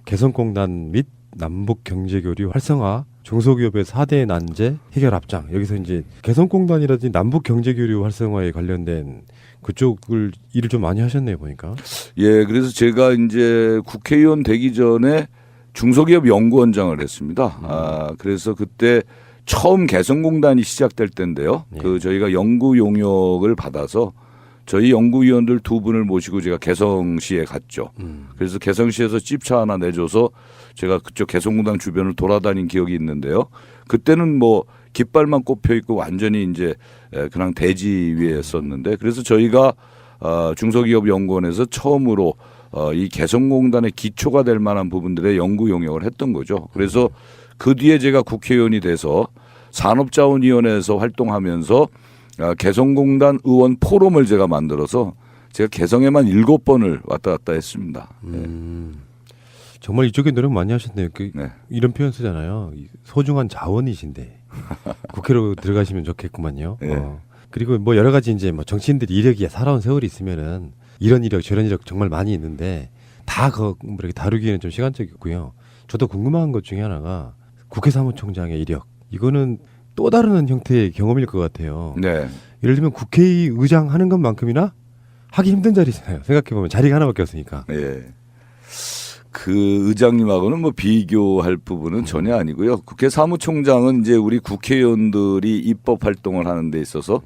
R: 개성공단 및 남북경제교류 활성화 중소기업의 4대 난제 해결 앞장. 여기서 이제 개성공단이라든지 남북경제교류 활성화에 관련된 그쪽을 일을 좀 많이 하셨네요, 보니까.
S: 예, 그래서 제가 이제 국회의원 되기 전에 중소기업 연구원장을 했습니다. 그래서 그때 처음 개성공단이 시작될 때인데요. 그 저희가 연구 용역을 받아서 저희 연구위원들 2분을 모시고 제가 개성시에 갔죠. 그래서 개성시에서 찝차 하나 내줘서 제가 그쪽 개성공단 주변을 돌아다닌 기억이 있는데요. 그때는 뭐 깃발만 꼽혀 있고 완전히 이제 그냥 대지 위에 섰는데 그래서 저희가 중소기업연구원에서 처음으로 이 개성공단의 기초가 될 만한 부분들의 연구 용역을 했던 거죠. 그래서 그 뒤에 제가 국회의원이 돼서 산업자원위원회에서 활동하면서 개성공단 의원 포럼을 제가 만들어서 제가 개성에만 7번을 왔다 갔다 했습니다.
R: 정말 이쪽에 노력 많이 하셨네요. 이런 표현 쓰잖아요. 소중한 자원이신데 국회로 들어가시면 좋겠구만요. 그리고 뭐 여러 가지 이제 뭐 정치인들이 이력이 살아온 세월이 있으면은 이런 이력 저런 이력 정말 많이 있는데 다 이렇게 다루기에는 좀 시간적이고요. 저도 궁금한 것 중에 하나가 국회 사무총장의 이력. 이거는 또 다른 형태의 경험일 것 같아요. 예를 들면 국회의장 하는 것만큼이나 하기 힘든 자리잖아요. 생각해보면 자리가 하나밖에 없으니까.
S: 그 의장님하고는 뭐 비교할 부분은 전혀 아니고요. 국회 사무총장은 이제 우리 국회의원들이 입법 활동을 하는 데 있어서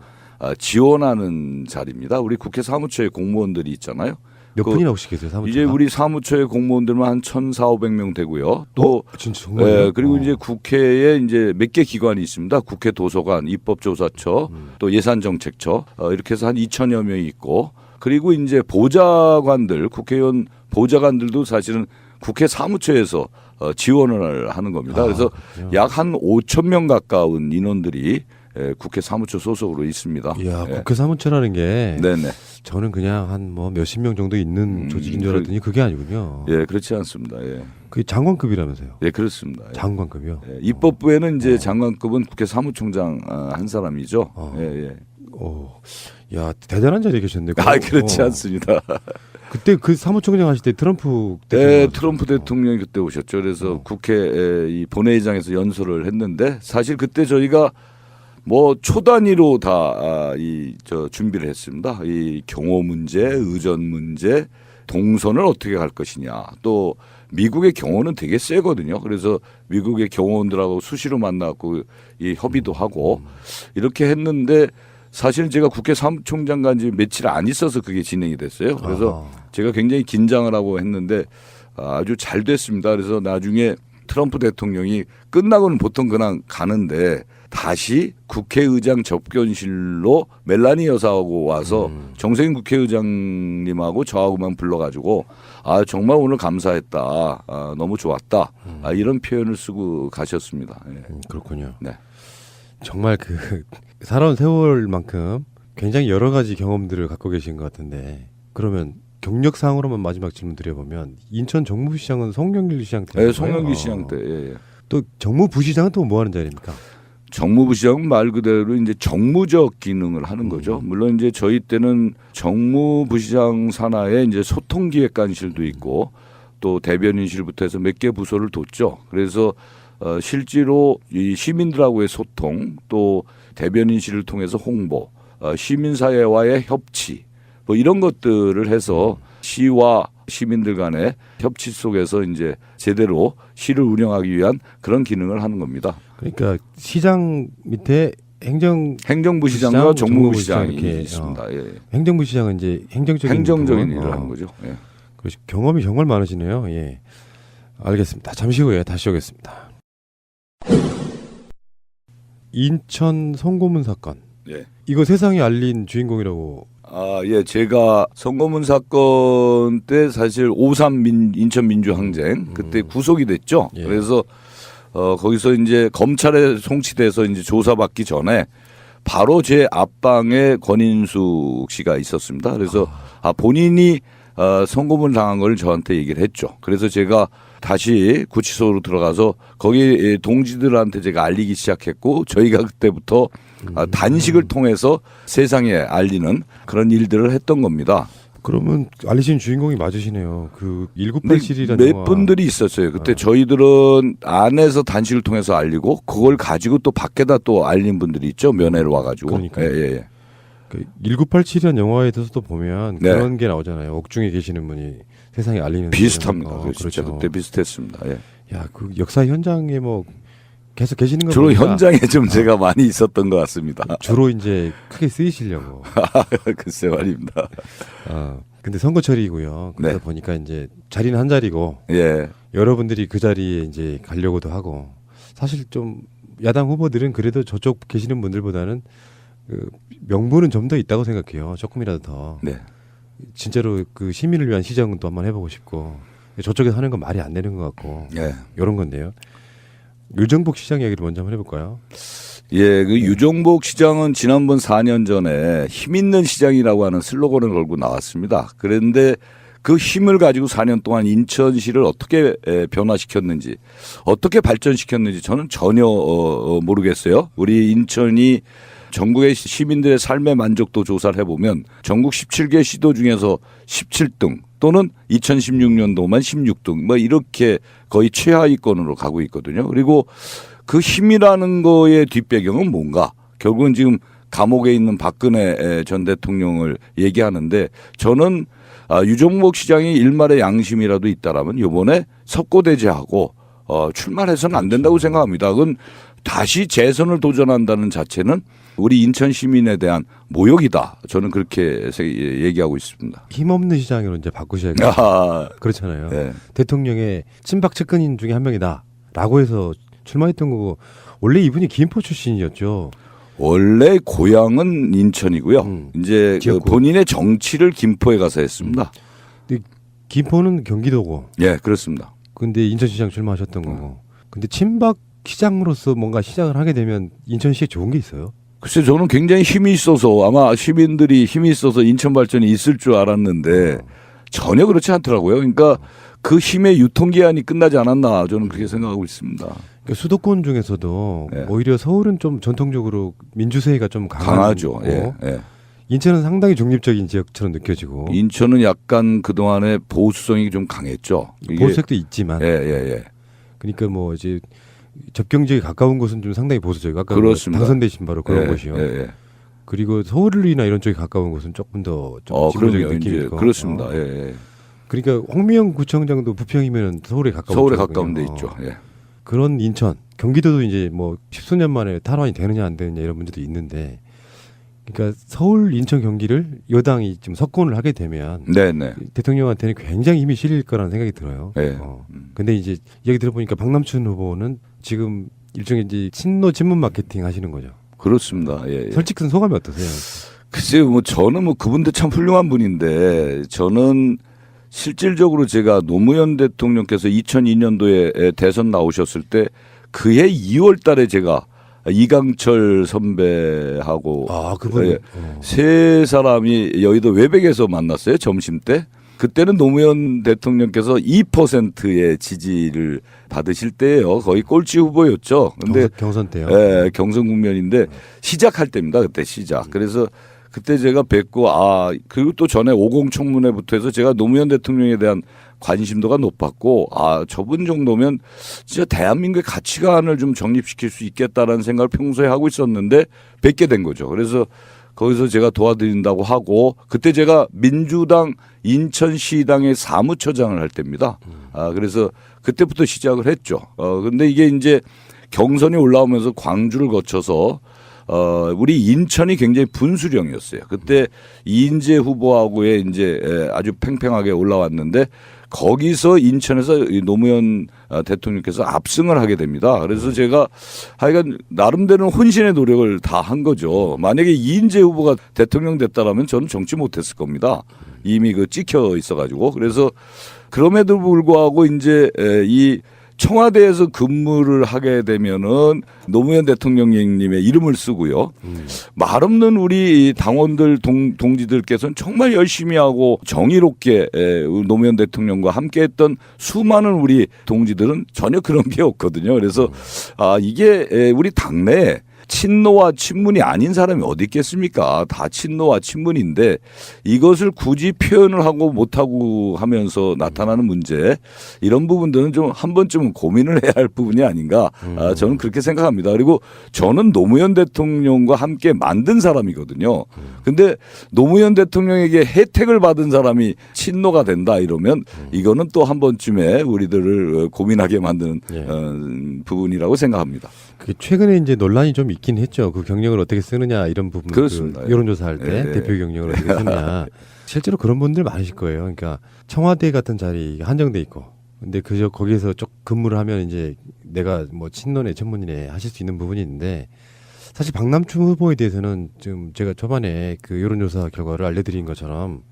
S: 지원하는 자리입니다. 우리 국회 사무처에 공무원들이 있잖아요.
R: 몇 분이나 혹시 계세요, 사무처가?
S: 이제 우리 사무처의 공무원들만 한 1,400~500명 되고요. 또
R: 진짜 정말요?
S: 그리고 이제 국회에 이제 몇 개 기관이 있습니다. 국회 도서관, 입법조사처, 또 예산정책처 이렇게 해서 한 2,000여 명이 있고, 그리고 이제 보좌관들, 국회의원 보좌관들도 사실은 국회 사무처에서 지원을 하는 겁니다. 그래서 약 한 5,000명 가까운 인원들이 국회 사무처 소속으로 있습니다.
R: 이야, 국회 사무처라는 게 저는 그냥 한 뭐 몇십 명 정도 있는 조직인 줄 알았더니 그게 아니군요.
S: 예, 그렇지 않습니다. 예.
R: 그게 장관급이라면서요?
S: 예, 그렇습니다. 예.
R: 장관급이요?
S: 예, 입법부에는 이제 장관급은 국회 사무총장 한 사람이죠.
R: 야, 대단한 자리에 계셨네요.
S: 그렇지 않습니다.
R: 그때 그 사무총장 하실 때 트럼프
S: 대통령 트럼프 대통령이 그때 오셨죠. 그래서 국회 이 본회의장에서 연설을 했는데 사실 그때 저희가 뭐 초단위로 다 준비를 했습니다. 이 경호 문제, 의전 문제, 동선을 어떻게 갈 것이냐. 또 미국의 경호는 되게 세거든요. 그래서 미국의 경호원들하고 수시로 만나고 이 협의도 하고 이렇게 했는데 사실은 제가 국회 사무총장 간 지 며칠 안 있어서 그게 진행이 됐어요. 그래서 제가 굉장히 긴장을 하고 했는데 아주 잘 됐습니다. 그래서 나중에 트럼프 대통령이 끝나고는 보통 그냥 가는데 다시 국회의장 접견실로 멜라니 여사하고 와서 정세균 국회의장님하고 저하고만 불러가지고 정말 오늘 감사했다. 너무 좋았다. 이런 표현을 쓰고 가셨습니다.
R: 그렇군요.
S: 네.
R: 정말 살아온 세월만큼 굉장히 여러 가지 경험들을 갖고 계신 것 같은데 그러면 경력상으로만 마지막 질문 드려보면 인천 정무부시장은 송영길 시장 때.
S: 네, 송영길 시장 때. 예.
R: 또 정무부시장은 또 뭐 하는 자리입니까?
S: 정무부시장은 말 그대로 이제 정무적 기능을 하는 거죠. 물론 이제 저희 때는 정무부시장 산하에 이제 소통기획관실도 있고 또 대변인실부터 해서 몇 개 부서를 뒀죠. 그래서 실제로 이 시민들하고의 소통 또 대변인실을 통해서 홍보, 시민사회와의 협치 뭐 이런 것들을 해서 시와 시민들 간의 협치 속에서 이제 제대로 시를 운영하기 위한 그런 기능을 하는 겁니다.
R: 그러니까 시장 밑에
S: 행정부시장과 정무부시장이 있습니다.
R: 행정부시장은 이제 행정적인
S: 일을 하는 거죠. 예.
R: 경험이 정말 많으시네요. 예. 알겠습니다. 잠시 후에 다시 오겠습니다. 인천 송고문 사건.
S: 예.
R: 이거 세상에 알린 주인공이라고.
S: 예. 제가 송고문 사건 때 사실 5.3 인천 민주항쟁 그때 구속이 됐죠.
R: 예.
S: 그래서 거기서 이제 검찰에 송치돼서 이제 조사받기 전에 바로 제 앞방에 권인숙 씨가 있었습니다. 그래서 본인이 송고문 당한 걸 저한테 얘기를 했죠. 그래서 제가 다시 구치소로 들어가서 거기 동지들한테 제가 알리기 시작했고 저희가 그때부터 단식을 통해서 세상에 알리는 그런 일들을 했던 겁니다.
R: 그러면 알리신 주인공이 맞으시네요. 그 1987이라는
S: 몇 분들이 있었어요. 그때 저희들은 안에서 단식을 통해서 알리고 그걸 가지고 또 밖에다 또 알린 분들이 있죠. 면회를 와가지고.
R: 그러니까.
S: 예.
R: 그 1987이라는 영화에 대해서도 보면 그런 게 나오잖아요. 옥중에 계시는 분이 세상에 알리는.
S: 비슷합니다.
R: 그렇죠.
S: 진짜 그때 비슷했습니다. 예.
R: 야, 그 역사 현장에 뭐 계속 계시는 거
S: 주로
R: 보니까
S: 현장에 좀 제가 많이 있었던 것 같습니다.
R: 주로 이제 크게 쓰이시려고.
S: 글쎄 말입니다.
R: 근데 선거철이고요. 그러다 보니까 이제 자리는 한 자리고 여러분들이 그 자리에 이제 가려고도 하고 사실 좀 야당 후보들은 그래도 저쪽 계시는 분들보다는 그 명분은 좀 더 있다고 생각해요. 조금이라도 더. 진짜로 그 시민을 위한 시정은 또 한번 해보고 싶고 저쪽에서 하는 건 말이 안 되는 것 같고 이런 건데요. 유정복 시장 얘기를 먼저 한번 해볼까요?
S: 예, 그 유정복 시장은 지난번 4년 전에 힘 있는 시장이라고 하는 슬로건을 걸고 나왔습니다. 그런데 그 힘을 가지고 4년 동안 인천시를 어떻게 변화시켰는지, 어떻게 발전시켰는지 저는 전혀 모르겠어요. 우리 인천이 전국의 시민들의 삶의 만족도 조사를 해보면 전국 17개 시도 중에서 17등 또는 2016년도만 16등 뭐 이렇게 거의 최하위권으로 가고 있거든요. 그리고 그 힘이라는 거의 뒷배경은 뭔가? 결국은 지금 감옥에 있는 박근혜 전 대통령을 얘기하는데 저는 유정복 시장이 일말의 양심이라도 있다라면 이번에 석고대죄하고 출마해서는 안 된다고 생각합니다. 그건 다시 재선을 도전한다는 자체는 우리 인천 시민에 대한 모욕이다. 저는 그렇게 얘기하고 있습니다.
R: 힘없는 시장으로 이제 바꾸셔야겠죠. 그렇잖아요.
S: 네.
R: 대통령의 친박 측근인 중에 한 명이다라고 해서 출마했던 거고 원래 이분이 김포 출신이었죠.
S: 원래 고향은 인천이고요. 이제 그 본인의 정치를 김포에 가서 했습니다.
R: 근데 김포는 경기도고.
S: 예, 그렇습니다.
R: 근데 인천시장 출마하셨던 거고. 근데 친박 시장으로서 뭔가 시작을 하게 되면 인천시에 좋은 게 있어요?
S: 글쎄 저는 굉장히 힘이 있어서 아마 시민들이 힘이 있어서 인천 발전이 있을 줄 알았는데 전혀 그렇지 않더라고요. 그러니까 그 힘의 유통기한이 끝나지 않았나 저는 그렇게 생각하고 있습니다.
R: 그러니까 수도권 중에서도
S: 네.
R: 오히려 서울은 좀 전통적으로 민주세가 좀
S: 강하죠. 예, 예.
R: 인천은 상당히 중립적인 지역처럼 느껴지고.
S: 인천은 약간 그동안에 보수성이 좀 강했죠.
R: 보수색도 있지만.
S: 예.
R: 그러니까 뭐 이제 접경 지역에 가까운 곳은 좀 상당히 보수적이고 아까
S: 그렇습니다.
R: 뭐 당선되신 바로 그런
S: 예,
R: 곳이요.
S: 예.
R: 그리고 서울이나 이런 쪽에 가까운 곳은 조금 더 좀 진보적인 느낌이 있고.
S: 그렇습니다. 예.
R: 그러니까 홍미영 구청장도 부평이면 서울에 가까운
S: 서울에 가까운 데 있죠. 예.
R: 그런 인천, 경기도도 이제 뭐 십수년 만에 탈환이 되느냐 안 되느냐 이런 문제도 있는데, 그러니까 서울, 인천, 경기를 여당이 지금 석권을 하게 되면
S: 네네.
R: 대통령한테는 굉장히 힘이 실릴 거라는 생각이 들어요.
S: 네.
R: 근데 이제 얘기 들어보니까 박남춘 후보는 지금 일종의 이제 친노 친문 마케팅 하시는 거죠.
S: 그렇습니다. 예.
R: 솔직한 소감이 어떠세요?
S: 글쎄요, 뭐 저는 뭐 그분도 참 훌륭한 분인데 저는 실질적으로 제가 노무현 대통령께서 2002년도에 대선 나오셨을 때 그해 2월 달에 제가 이강철 선배하고
R: 그분
S: 세 사람이 여의도 외백에서 만났어요. 점심 때. 그때는 노무현 대통령께서 2%의 지지를 받으실 때예요. 거의 꼴찌 후보였죠. 근데
R: 경선 때요.
S: 예, 경선 국면인데 시작할 때입니다. 그때 시작. 그래서 그때 제가 뵙고 그리고 또 전에 50 청문회부터 해서 제가 노무현 대통령에 대한 관심도가 높았고 저분 정도면 진짜 대한민국의 가치관을 좀 정립시킬 수 있겠다라는 생각을 평소에 하고 있었는데 뵙게 된 거죠. 그래서 거기서 제가 도와드린다고 하고 그때 제가 민주당 인천시당의 사무처장을 할 때입니다. 그래서 그때부터 시작을 했죠. 근데 이게 이제 경선이 올라오면서 광주를 거쳐서 우리 인천이 굉장히 분수령이었어요. 그때 이인재 후보하고의 이제 아주 팽팽하게 올라왔는데 거기서 인천에서 노무현 대통령께서 압승을 하게 됩니다. 그래서 제가 하여간 나름대로 혼신의 노력을 다 한 거죠. 만약에 이인재 후보가 대통령 됐다라면 저는 정치 못했을 겁니다. 이미 찍혀 있어가지고. 그래서 그럼에도 불구하고 이제 이 청와대에서 근무를 하게 되면은 노무현 대통령님의 이름을 쓰고요. 말 없는 우리 당원들 동지들께서는 정말 열심히 하고 정의롭게 노무현 대통령과 함께했던 수많은 우리 동지들은 전혀 그런 게 없거든요. 그래서 이게 우리 당내에 친노와 친문이 아닌 사람이 어디 있겠습니까? 다 친노와 친문인데 이것을 굳이 표현을 하고 못하고 하면서 나타나는 문제, 이런 부분들은 좀 한 번쯤은 고민을 해야 할 부분이 아닌가, 저는 그렇게 생각합니다. 그리고 저는 노무현 대통령과 함께 만든 사람이거든요. 근데 노무현 대통령에게 혜택을 받은 사람이 친노가 된다 이러면 이거는 또 한 번쯤에 우리들을 고민하게 만드는 부분이라고 생각합니다.
R: 그게 최근에 이제 논란이 좀 있긴 했죠. 그 경력을 어떻게 쓰느냐 이런 부분.
S: 그렇습니다.
R: 여론조사할 때 대표 경력을 어떻게 쓰느냐. 실제로 그런 분들 많으실 거예요. 그러니까 청와대 같은 자리 한정돼 있고, 근데 그저 거기에서 쭉 근무를 하면 이제 내가 뭐 친노네 전문이네 하실 수 있는 부분이 있는데, 사실 박남춘 후보에 대해서는 지금 제가 초반에 그 여론조사 결과를 알려드린 것처럼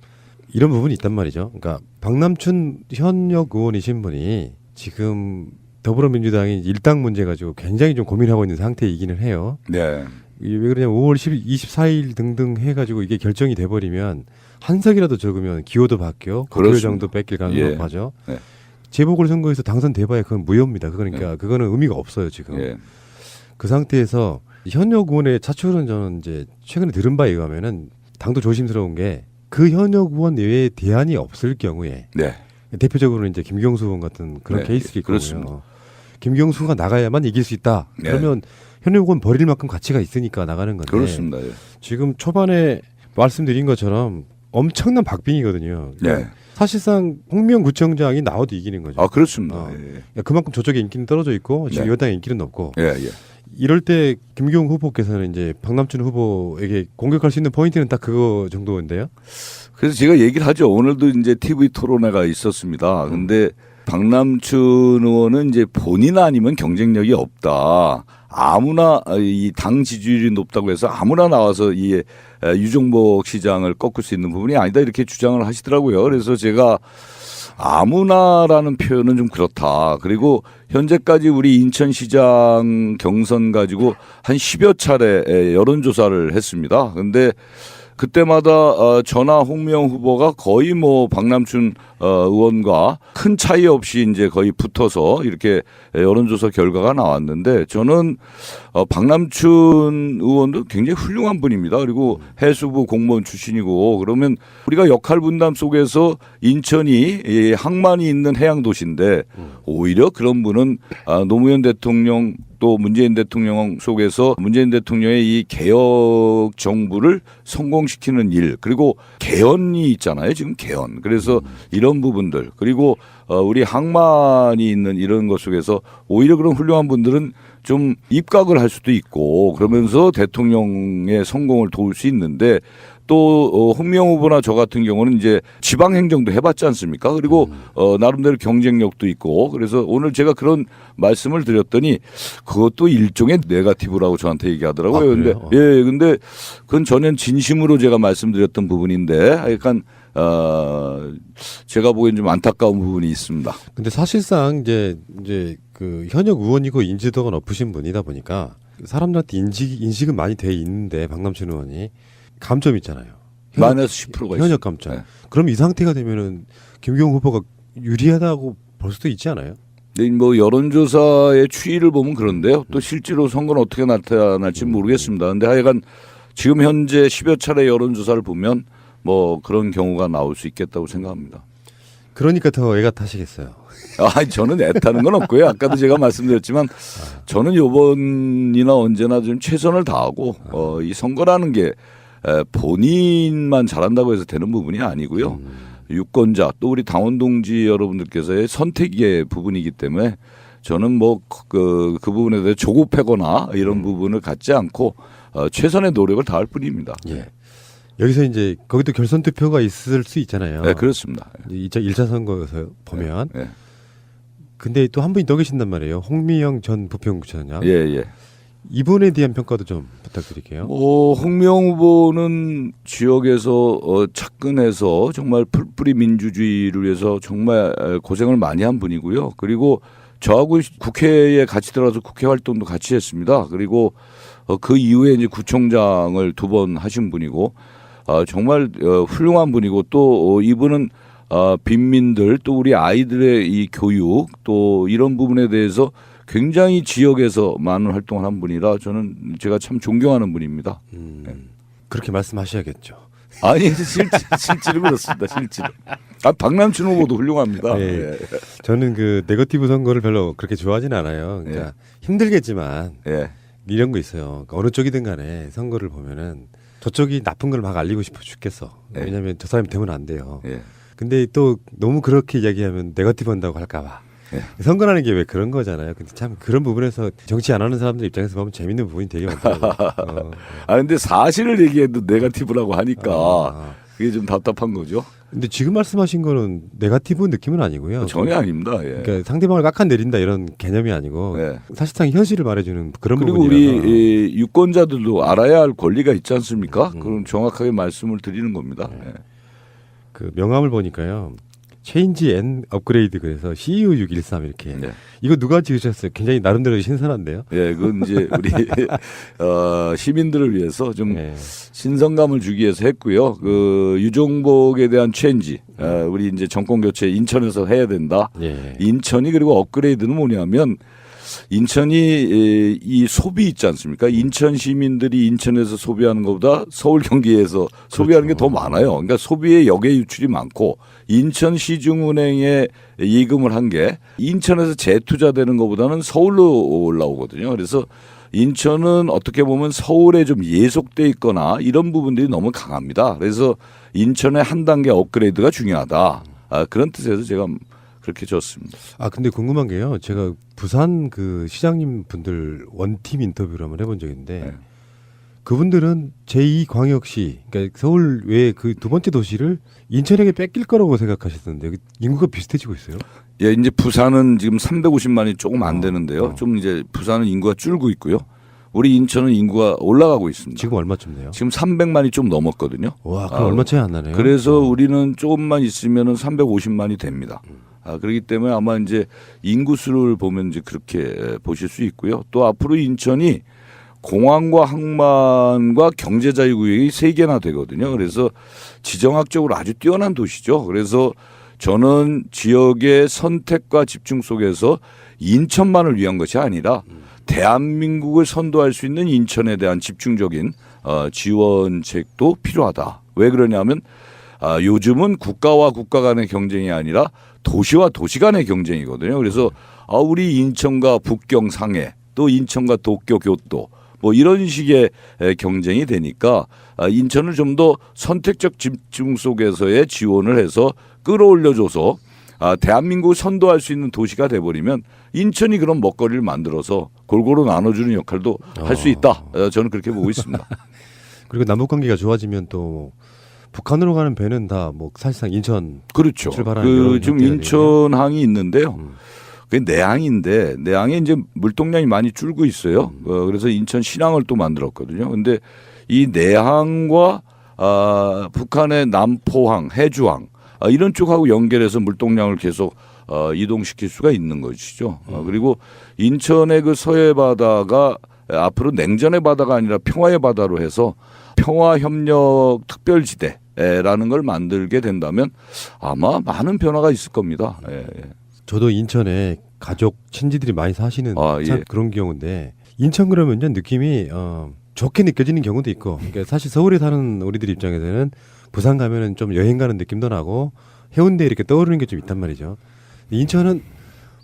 R: 이런 부분이 있단 말이죠. 그러니까 박남춘 현역 의원이신 분이 지금 더불어민주당이 일당 문제 가지고 굉장히 좀 고민하고 있는 상태이기는 해요.
S: 네.
R: 왜 그러냐면 5월 24일 등등 해가지고 이게 결정이 돼버리면 한 석이라도 적으면 기호도 바뀌어 국회의장도 뺏길 가능성이 높아져.
S: 예.
R: 재보궐선거에서 당선돼봐야 그건 무효입니다. 그러니까 그거는 의미가 없어요 지금.
S: 예.
R: 그 상태에서 현역 의원의 차출은 저는 이제 최근에 들은 바에 의하면은 당도 조심스러운 게 그 현역 의원 외에 대안이 없을 경우에
S: 네.
R: 대표적으로는 이제 김경수 의원 같은 그런
S: 네,
R: 케이스를
S: 그렇습니다.
R: 있거든요. 김경수가 나가야만 이길 수 있다.
S: 네.
R: 그러면 현역 의원 버릴 만큼 가치가 있으니까 나가는 건데.
S: 그렇습니다. 예.
R: 지금 초반에 말씀드린 것처럼 엄청난 박빙이거든요.
S: 네.
R: 사실상 홍미영 구청장이 나와도 이기는 거죠.
S: 아 그렇습니다. 예.
R: 그만큼 저쪽에 인기는 떨어져 있고 지금
S: 네.
R: 여당의 인기는 높고.
S: 예, 예.
R: 이럴 때 김기용 후보께서는 이제 박남춘 후보에게 공격할 수 있는 포인트는 딱 그거 정도인데요.
S: 그래서 제가 얘기를 하죠. 오늘도 이제 TV 토론회가 있었습니다. 근데 박남춘 의원은 이제 본인 아니면 경쟁력이 없다. 아무나 이 당 지지율이 높다고 해서 아무나 나와서 이 유종복 시장을 꺾을 수 있는 부분이 아니다 이렇게 주장을 하시더라고요. 그래서 제가 아무나라는 표현은 좀 그렇다. 그리고 현재까지 우리 인천시장 경선 가지고 한 10여 차례 여론조사를 했습니다. 근데 그때마다 전하 홍미영 후보가 거의 뭐 박남춘 의원과 큰 차이 없이 이제 거의 붙어서 이렇게 여론조사 결과가 나왔는데 저는 박남춘 의원도 굉장히 훌륭한 분입니다. 그리고 해수부 공무원 출신이고 그러면 우리가 역할 분담 속에서 인천이 항만이 있는 해양 도시인데 오히려 그런 분은 노무현 대통령 또 문재인 대통령 속에서 문재인 대통령의 이 개혁 정부를 성공시키는 일 그리고 개헌이 있잖아요. 지금 개헌. 그래서 이런 부분들 그리고 우리 항만이 있는 이런 것 속에서 오히려 그런 훌륭한 분들은 좀 입각을 할 수도 있고 그러면서 대통령의 성공을 도울 수 있는데 또 홍미영 후보나 저 같은 경우는 이제 지방 행정도 해봤지 않습니까? 그리고 나름대로 경쟁력도 있고 그래서 오늘 제가 그런 말씀을 드렸더니 그것도 일종의 네거티브라고 저한테 얘기하더라고요. 근데 근데 그건 전혀 진심으로 제가 말씀드렸던 부분인데 약간 제가 보기엔 좀 안타까운 부분이 있습니다.
R: 근데 사실상 이제 그 현역 의원이고 인지도가 높으신 분이다 보니까 사람들한테 인식은 많이 돼 있는데 박남춘 의원이 감점 있잖아요.
S: 마이너스 10%가 있어요.
R: 현역 감점. 네. 그럼 이 상태가 되면은 김기용 후보가 유리하다고 볼 수도 있지 않아요?
S: 네, 뭐 여론조사의 추이를 보면 그런데요. 또 실제로 선거는 어떻게 나타날지 모르겠습니다. 근데 하여간 지금 현재 10여 차례 여론조사를 보면 뭐 그런 경우가 나올 수 있겠다고 생각합니다.
R: 그러니까 더 애가 타시겠어요.
S: 저는 애 타는 건 없고요. 아까도 제가 말씀드렸지만 저는 이번이나 언제나 좀 최선을 다하고 이 선거라는 게 본인만 잘한다고 해서 되는 부분이 아니고요. 유권자 또 우리 당원 동지 여러분들께서의 선택의 부분이기 때문에 저는 뭐 그 부분에 대해 조급하거나 이런 부분을 갖지 않고 최선의 노력을 다할 뿐입니다.
R: 예. 여기서 이제 거기도 결선 투표가 있을 수 있잖아요.
S: 네, 그렇습니다.
R: 1차 선거에서 보면.
S: 네.
R: 근데 또 한 분이 더 계신단 말이에요. 홍미영 전 부평구청장.
S: 예.
R: 이분에 대한 평가도 좀 부탁드릴게요.
S: 홍미영 후보는 지역에서 착근해서 정말 풀뿌리 민주주의를 위해서 정말 고생을 많이 한 분이고요. 그리고 저하고 국회에 같이 들어가서 국회 활동도 같이 했습니다. 그리고 그 이후에 이제 구청장을 2번 하신 분이고 정말 훌륭한 분이고 또 이분은 빈민들 또 우리 아이들의 이 교육 또 이런 부분에 대해서 굉장히 지역에서 많은 활동을 한 분이라 저는 제가 참 존경하는 분입니다. 네.
R: 그렇게 말씀하셔야겠죠.
S: 아니 실제로 그렇습니다. 실제로. 박남춘 후보도 훌륭합니다.
R: 네.
S: 네.
R: 저는 그 네거티브 선거를 별로 그렇게 좋아하진 않아요. 그러니까 힘들겠지만 이런 거 있어요. 그러니까 어느 쪽이든 간에 선거를 보면은 저쪽이 나쁜 걸 막 알리고 싶어 죽겠어. 왜냐하면 저 사람이 되면 안 돼요. 근데 또 너무 그렇게 이야기하면 네거티브 한다고 할까 봐. 선거라는 게 왜 그런 거잖아요. 근데 참 그런 부분에서 정치 안 하는 사람들 입장에서 보면 재밌는 부분이 되게 많더라고요.
S: 근데 사실을 얘기해도 네거티브라고 하니까 그게 좀 답답한 거죠.
R: 근데 지금 말씀하신 거는 네거티브 느낌은 아니고요.
S: 전혀 아닙니다.
R: 그러니까 상대방을 깎아내린다 이런 개념이 아니고 사실상 현실을 말해주는 그런
S: 그리고
R: 부분이라서.
S: 우리 유권자들도 알아야 할 권리가 있지 않습니까? 그럼 정확하게 말씀을 드리는 겁니다.
R: 그 명함을 보니까요. 체인지 앤 업그레이드 그래서 CU613 이렇게. 이거 누가 지으셨어요? 굉장히 나름대로 신선한데요.
S: 예, 그건 이제 우리 시민들을 위해서 좀 신선감을 주기 위해서 했고요. 그 유종복에 대한 체인지, 우리 이제 정권 교체 인천에서 해야 된다. 인천이 그리고 업그레이드는 뭐냐면 인천이 이 소비 있지 않습니까? 인천 시민들이 인천에서 소비하는 것보다 서울 경기에서 소비하는 게 더 많아요. 그러니까 소비의 역외 유출이 많고 인천 시중은행에 예금을 한 게 인천에서 재투자되는 것보다는 서울로 올라오거든요. 그래서 인천은 어떻게 보면 서울에 좀 예속돼 있거나 이런 부분들이 너무 강합니다. 그래서 인천의 한 단계 업그레이드가 중요하다. 그런 뜻에서 제가 그렇게 줬습니다.
R: 근데 궁금한 게요. 제가 부산 그 시장님 분들 원팀 인터뷰를 한번 해본 적이 있는데 그분들은 제2광역시, 그러니까 서울 외에 그 두 번째 도시를 인천에게 뺏길 거라고 생각하셨는데 인구가 비슷해지고 있어요?
S: 예, 이제 부산은 지금 350만이 조금 안 되는데요. 좀 이제 부산은 인구가 줄고 있고요. 우리 인천은 인구가 올라가고 있습니다.
R: 지금 얼마쯤 돼요?
S: 지금 300만이 좀 넘었거든요.
R: 와, 그럼 얼마 차이 안 나네요.
S: 그래서 우리는 조금만 있으면은 350만이 됩니다. 그렇기 때문에 아마 이제 인구수를 보면 이제 그렇게 보실 수 있고요. 또 앞으로 인천이 공항과 항만과 경제자유구역이 3개나 되거든요. 그래서 지정학적으로 아주 뛰어난 도시죠. 그래서 저는 지역의 선택과 집중 속에서 인천만을 위한 것이 아니라 대한민국을 선도할 수 있는 인천에 대한 집중적인 지원책도 필요하다. 왜 그러냐면 요즘은 국가와 국가 간의 경쟁이 아니라 도시와 도시 간의 경쟁이거든요. 그래서 우리 인천과 북경 상해 또 인천과 도쿄 교토 뭐 이런 식의 경쟁이 되니까 인천을 좀 더 선택적 집중 속에서의 지원을 해서 끌어올려줘서 대한민국을 선도할 수 있는 도시가 돼버리면 인천이 그런 먹거리를 만들어서 골고루 나눠주는 역할도 할 수 있다. 저는 그렇게 보고 있습니다.
R: 그리고 남북관계가 좋아지면 또 북한으로 가는 배는 다 뭐 사실상 인천
S: 그렇죠.
R: 출발하는
S: 지금 인천항이 있는데요. 그게 내항인데 내항에 이제 물동량이 많이 줄고 있어요. 그래서 인천 신항을 또 만들었거든요. 근데 이 내항과 북한의 남포항, 해주항 이런 쪽하고 연결해서 물동량을 계속 이동시킬 수가 있는 것이죠. 그리고 인천의 그 서해 바다가 앞으로 냉전의 바다가 아니라 평화의 바다로 해서 평화협력 특별지대라는 걸 만들게 된다면 아마 많은 변화가 있을 겁니다.
R: 저도 인천에 가족, 친지들이 많이 사시는 참 그런 경우인데 인천 그러면요 느낌이 좋게 느껴지는 경우도 있고 그러니까 사실 서울에 사는 우리들 입장에서는 부산 가면은 좀 여행 가는 느낌도 나고 해운대 이렇게 떠오르는 게 좀 있단 말이죠. 인천은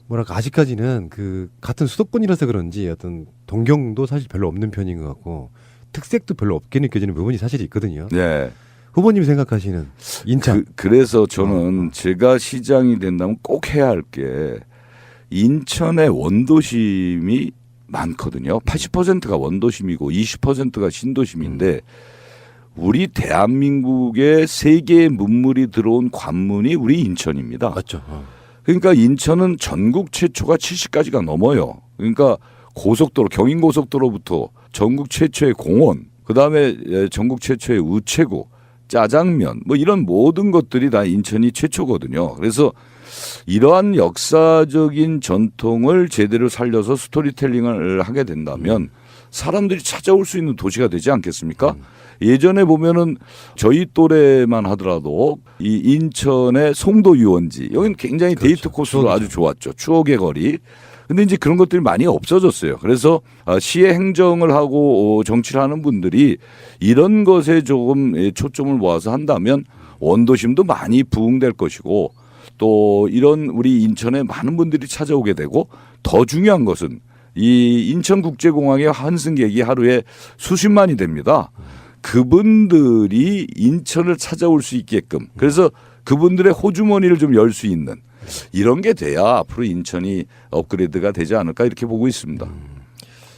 R: 뭐랄까 아직까지는 그 같은 수도권이라서 그런지 어떤 동경도 사실 별로 없는 편인 것 같고 특색도 별로 없게 느껴지는 부분이 사실 있거든요.
S: 네.
R: 후보님이 생각하시는 인천.
S: 그래서 저는 제가 시장이 된다면 꼭 해야 할 게 인천의 원도심이 많거든요. 80%가 원도심이고 20%가 신도심인데 우리 대한민국의 세계의 문물이 들어온 관문이 우리 인천입니다.
R: 맞죠.
S: 그러니까 인천은 전국 최초가 70가지가 넘어요. 그러니까 고속도로, 경인고속도로부터 전국 최초의 공원, 그다음에 전국 최초의 우체국, 짜장면 뭐 이런 모든 것들이 다 인천이 최초거든요. 그래서 이러한 역사적인 전통을 제대로 살려서 스토리텔링을 하게 된다면 사람들이 찾아올 수 있는 도시가 되지 않겠습니까? 예전에 보면은 저희 또래만 하더라도 이 인천의 송도 유원지 여기는 굉장히 데이트 코스로 아주 좋았죠. 추억의 거리. 근데 이제 그런 것들이 많이 없어졌어요. 그래서 시의 행정을 하고 정치를 하는 분들이 이런 것에 조금 초점을 모아서 한다면 원도심도 많이 부흥될 것이고 또 이런 우리 인천에 많은 분들이 찾아오게 되고 더 중요한 것은 이 인천국제공항의 환승객이 하루에 수십만이 됩니다. 그분들이 인천을 찾아올 수 있게끔 그래서 그분들의 호주머니를 좀 열 수 있는 이런 게 돼야 앞으로 인천이 업그레이드가 되지 않을까 이렇게 보고 있습니다.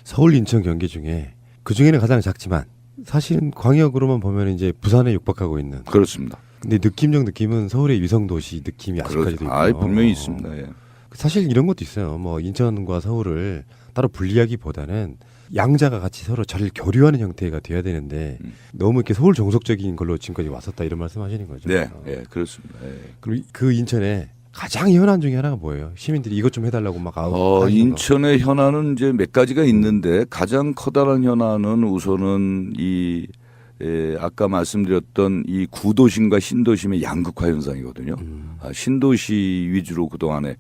R: 서울, 인천, 경기 중에 그 중에는 가장 작지만 사실은 광역으로만 보면 이제 부산에 육박하고 있는.
S: 그렇습니다.
R: 근데 느낌적 느낌은 서울의 위성도시 느낌이 아직까지도 있고.
S: 분명히 있습니다. 예.
R: 사실 이런 것도 있어요. 뭐 인천과 서울을 따로 분리하기보다는 양자가 같이 서로 잘 교류하는 형태가 돼야 되는데 너무 이렇게 서울 정석적인 걸로 지금까지 왔었다 이런 말씀하시는 거죠.
S: 네, 예, 그렇습니다. 예.
R: 그럼 그 인천에 가장 현안 중에 하나가 뭐예요? 시민들이 이것 좀 해달라고 막
S: 인천의 현안은 이제 몇 가지가 있는데 가장 커다란 현안은 우선은 아까 말씀드렸던 이 구도심과 신도심의 양극화 현상이거든요. 신도시 위주로 그동안에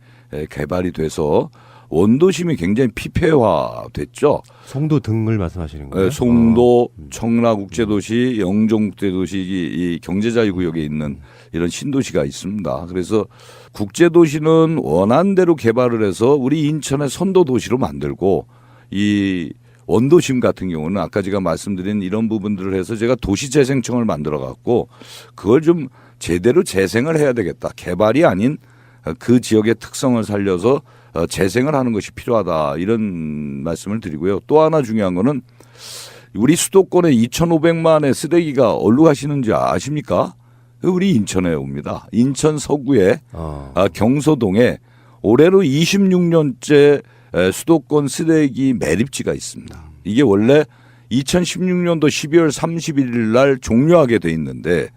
S: 개발이 돼서 원도심이 굉장히 피폐화됐죠.
R: 송도 등을 말씀하시는 거예요?
S: 네, 송도, 청라국제도시, 영종국제도시 이 경제자유구역에 있는 이런 신도시가 있습니다. 그래서 국제도시는 원안대로 개발을 해서 우리 인천의 선도도시로 만들고 이 원도심 같은 경우는 아까 제가 말씀드린 이런 부분들을 해서 제가 도시재생청을 만들어 갖고 그걸 좀 제대로 재생을 해야 되겠다. 개발이 아닌 그 지역의 특성을 살려서 재생을 하는 것이 필요하다. 이런 말씀을 드리고요. 또 하나 중요한 거는 우리 수도권에 2,500만의 쓰레기가 어디로 가시는지 아십니까? 우리 인천에 옵니다. 인천 서구에 경서동에 올해로 26년째 수도권 쓰레기 매립지가 있습니다. 이게 원래 2016년도 12월 31일 날 종료하게 돼 있는데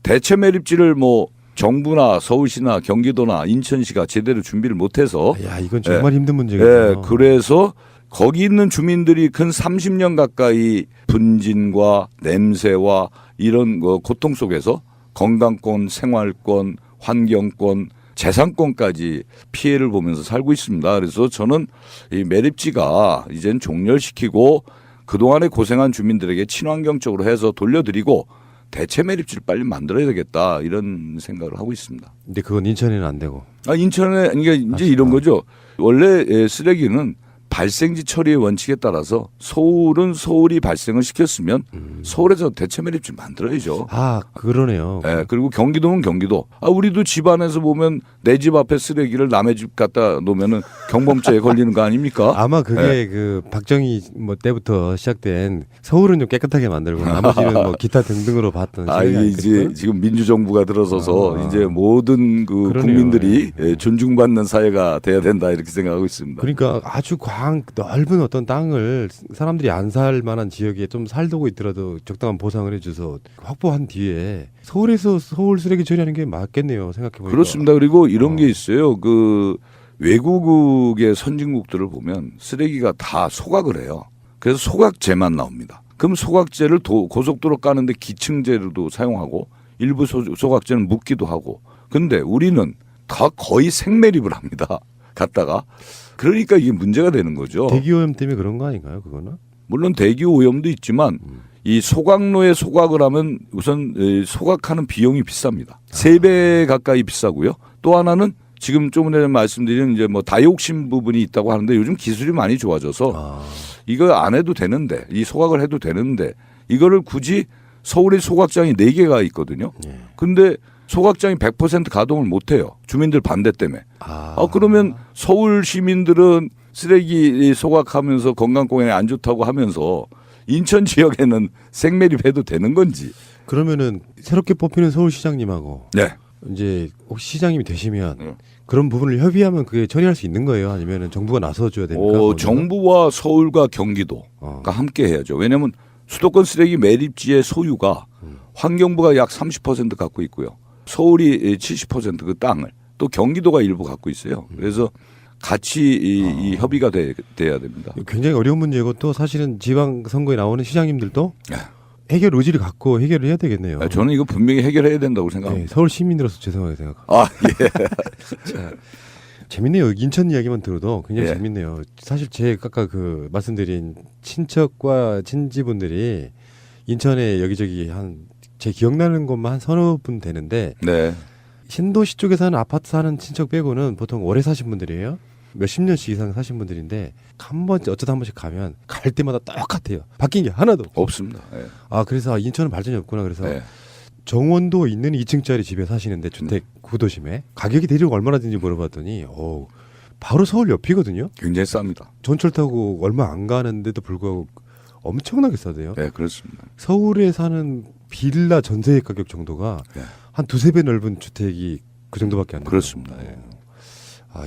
S: 대체 매립지를 뭐 정부나 서울시나 경기도나 인천시가 제대로 준비를 못해서
R: 야 이건 정말 힘든 문제겠네요.
S: 그래서 거기 있는 주민들이 근 30년 가까이 분진과 냄새와 이런 고통 속에서 건강권, 생활권, 환경권, 재산권까지 피해를 보면서 살고 있습니다. 그래서 저는 이 매립지가 이젠 종렬시키고 그동안에 고생한 주민들에게 친환경적으로 해서 돌려드리고 대체 매립지를 빨리 만들어야 되겠다 이런 생각을 하고 있습니다.
R: 근데 그건 인천에는 안 되고.
S: 인천에 그러니까 이제 이런 거죠. 원래 쓰레기는 발생지 처리의 원칙에 따라서 서울은 서울이 발생을 시켰으면 서울에서 대체 매립지 만들어야죠.
R: 아 그러네요.
S: 네, 그리고 경기도는 경기도. 우리도 집 안에서 보면 내 집 앞에 쓰레기를 남의 집 갖다 놓으면은 경범죄에 걸리는 거 아닙니까?
R: 아마 그게 그 박정희 뭐 때부터 시작된 서울은 좀 깨끗하게 만들고 나머지는 뭐 기타 등등으로 봤던.
S: 이제 지금 민주정부가 들어서서 이제 모든 그
R: 그러네요.
S: 국민들이 존중받는 사회가 돼야 된다 이렇게 생각하고 있습니다.
R: 그러니까 아주 넓은 어떤 땅을 사람들이 안 살 만한 지역에 좀 살고 있더라도 적당한 보상을 해줘서 확보한 뒤에 서울에서 서울 쓰레기 처리하는 게 맞겠네요. 생각해보니까.
S: 그렇습니다. 그리고 이런 게 있어요. 그 외국의 선진국들을 보면 쓰레기가 다 소각을 해요. 그래서 소각재만 나옵니다. 그럼 소각재를 고속도로 까는데 기층재료도 사용하고 일부 소각재는 묻기도 하고. 근데 우리는 다 거의 생매립을 합니다. 갖다가. 그러니까 이게 문제가 되는 거죠.
R: 대기오염 때문에 그런 거 아닌가요? 그거는?
S: 물론 대기오염도 있지만 이 소각로에 소각을 하면 우선 소각하는 비용이 비쌉니다. 3배 가까이 비싸고요. 또 하나는 지금 좀 전에 말씀드린 이제 뭐 다이옥신 부분이 있다고 하는데 요즘 기술이 많이 좋아져서 이거 안 해도 되는데 이 소각을 해도 되는데 이거를 굳이 서울에 소각장이 4개가 있거든요. 근데 소각장이 100% 가동을 못해요. 주민들 반대 때문에. 그러면 서울 시민들은 쓰레기 소각하면서 건강공원에 안 좋다고 하면서 인천 지역에는 생매립해도 되는 건지.
R: 그러면은 새롭게 뽑히는 서울시장님하고
S: 네.
R: 이제 혹시 시장님이 되시면 그런 부분을 협의하면 그게 처리할 수 있는 거예요? 아니면은 정부가 나서줘야 됩니까?
S: 정부와 서울과 경기도가 함께 해야죠. 왜냐하면 수도권 쓰레기 매립지의 소유가 환경부가 약 30% 갖고 있고요. 서울이 70% 그 땅을 또 경기도가 일부 갖고 있어요. 그래서 같이 이 협의가 돼야 됩니다.
R: 굉장히 어려운 문제고 또 사실은 지방선거에 나오는 시장님들도 해결 의지를 갖고 해결을 해야 되겠네요.
S: 저는 이거 분명히 해결해야 된다고 생각합니다.
R: 서울 시민으로서 죄송하게 생각합니다.
S: 예.
R: 자, 재밌네요. 인천 이야기만 들어도 굉장히 재밌네요. 사실 제 아까 그 말씀드린 친척과 친지분들이 인천에 여기저기 제 기억나는 것만 한 서너 분 되는데 신도시 쪽에 사는 아파트 사는 친척 빼고는 보통 오래 사신 분들이에요. 몇십 년씩 이상 사신 분들인데 어쩌다 한 번씩 가면 갈 때마다 똑같아요. 바뀐 게 하나도
S: 없습니다.
R: 그래서 인천은 발전이 없구나. 그래서 정원도 있는 2층짜리 집에 사시는데 주택 구도심에 가격이 대략 얼마나 되는지 물어봤더니 바로 서울 옆이거든요.
S: 굉장히 쌉니다.
R: 전철 타고 얼마 안 가는데도 불구하고 엄청나게 싸대요.
S: 네, 그렇습니다.
R: 서울에 사는 빌라 전세 가격 정도가 한 2-3배 넓은 주택이 그 정도밖에 안 돼요.
S: 그렇습니다.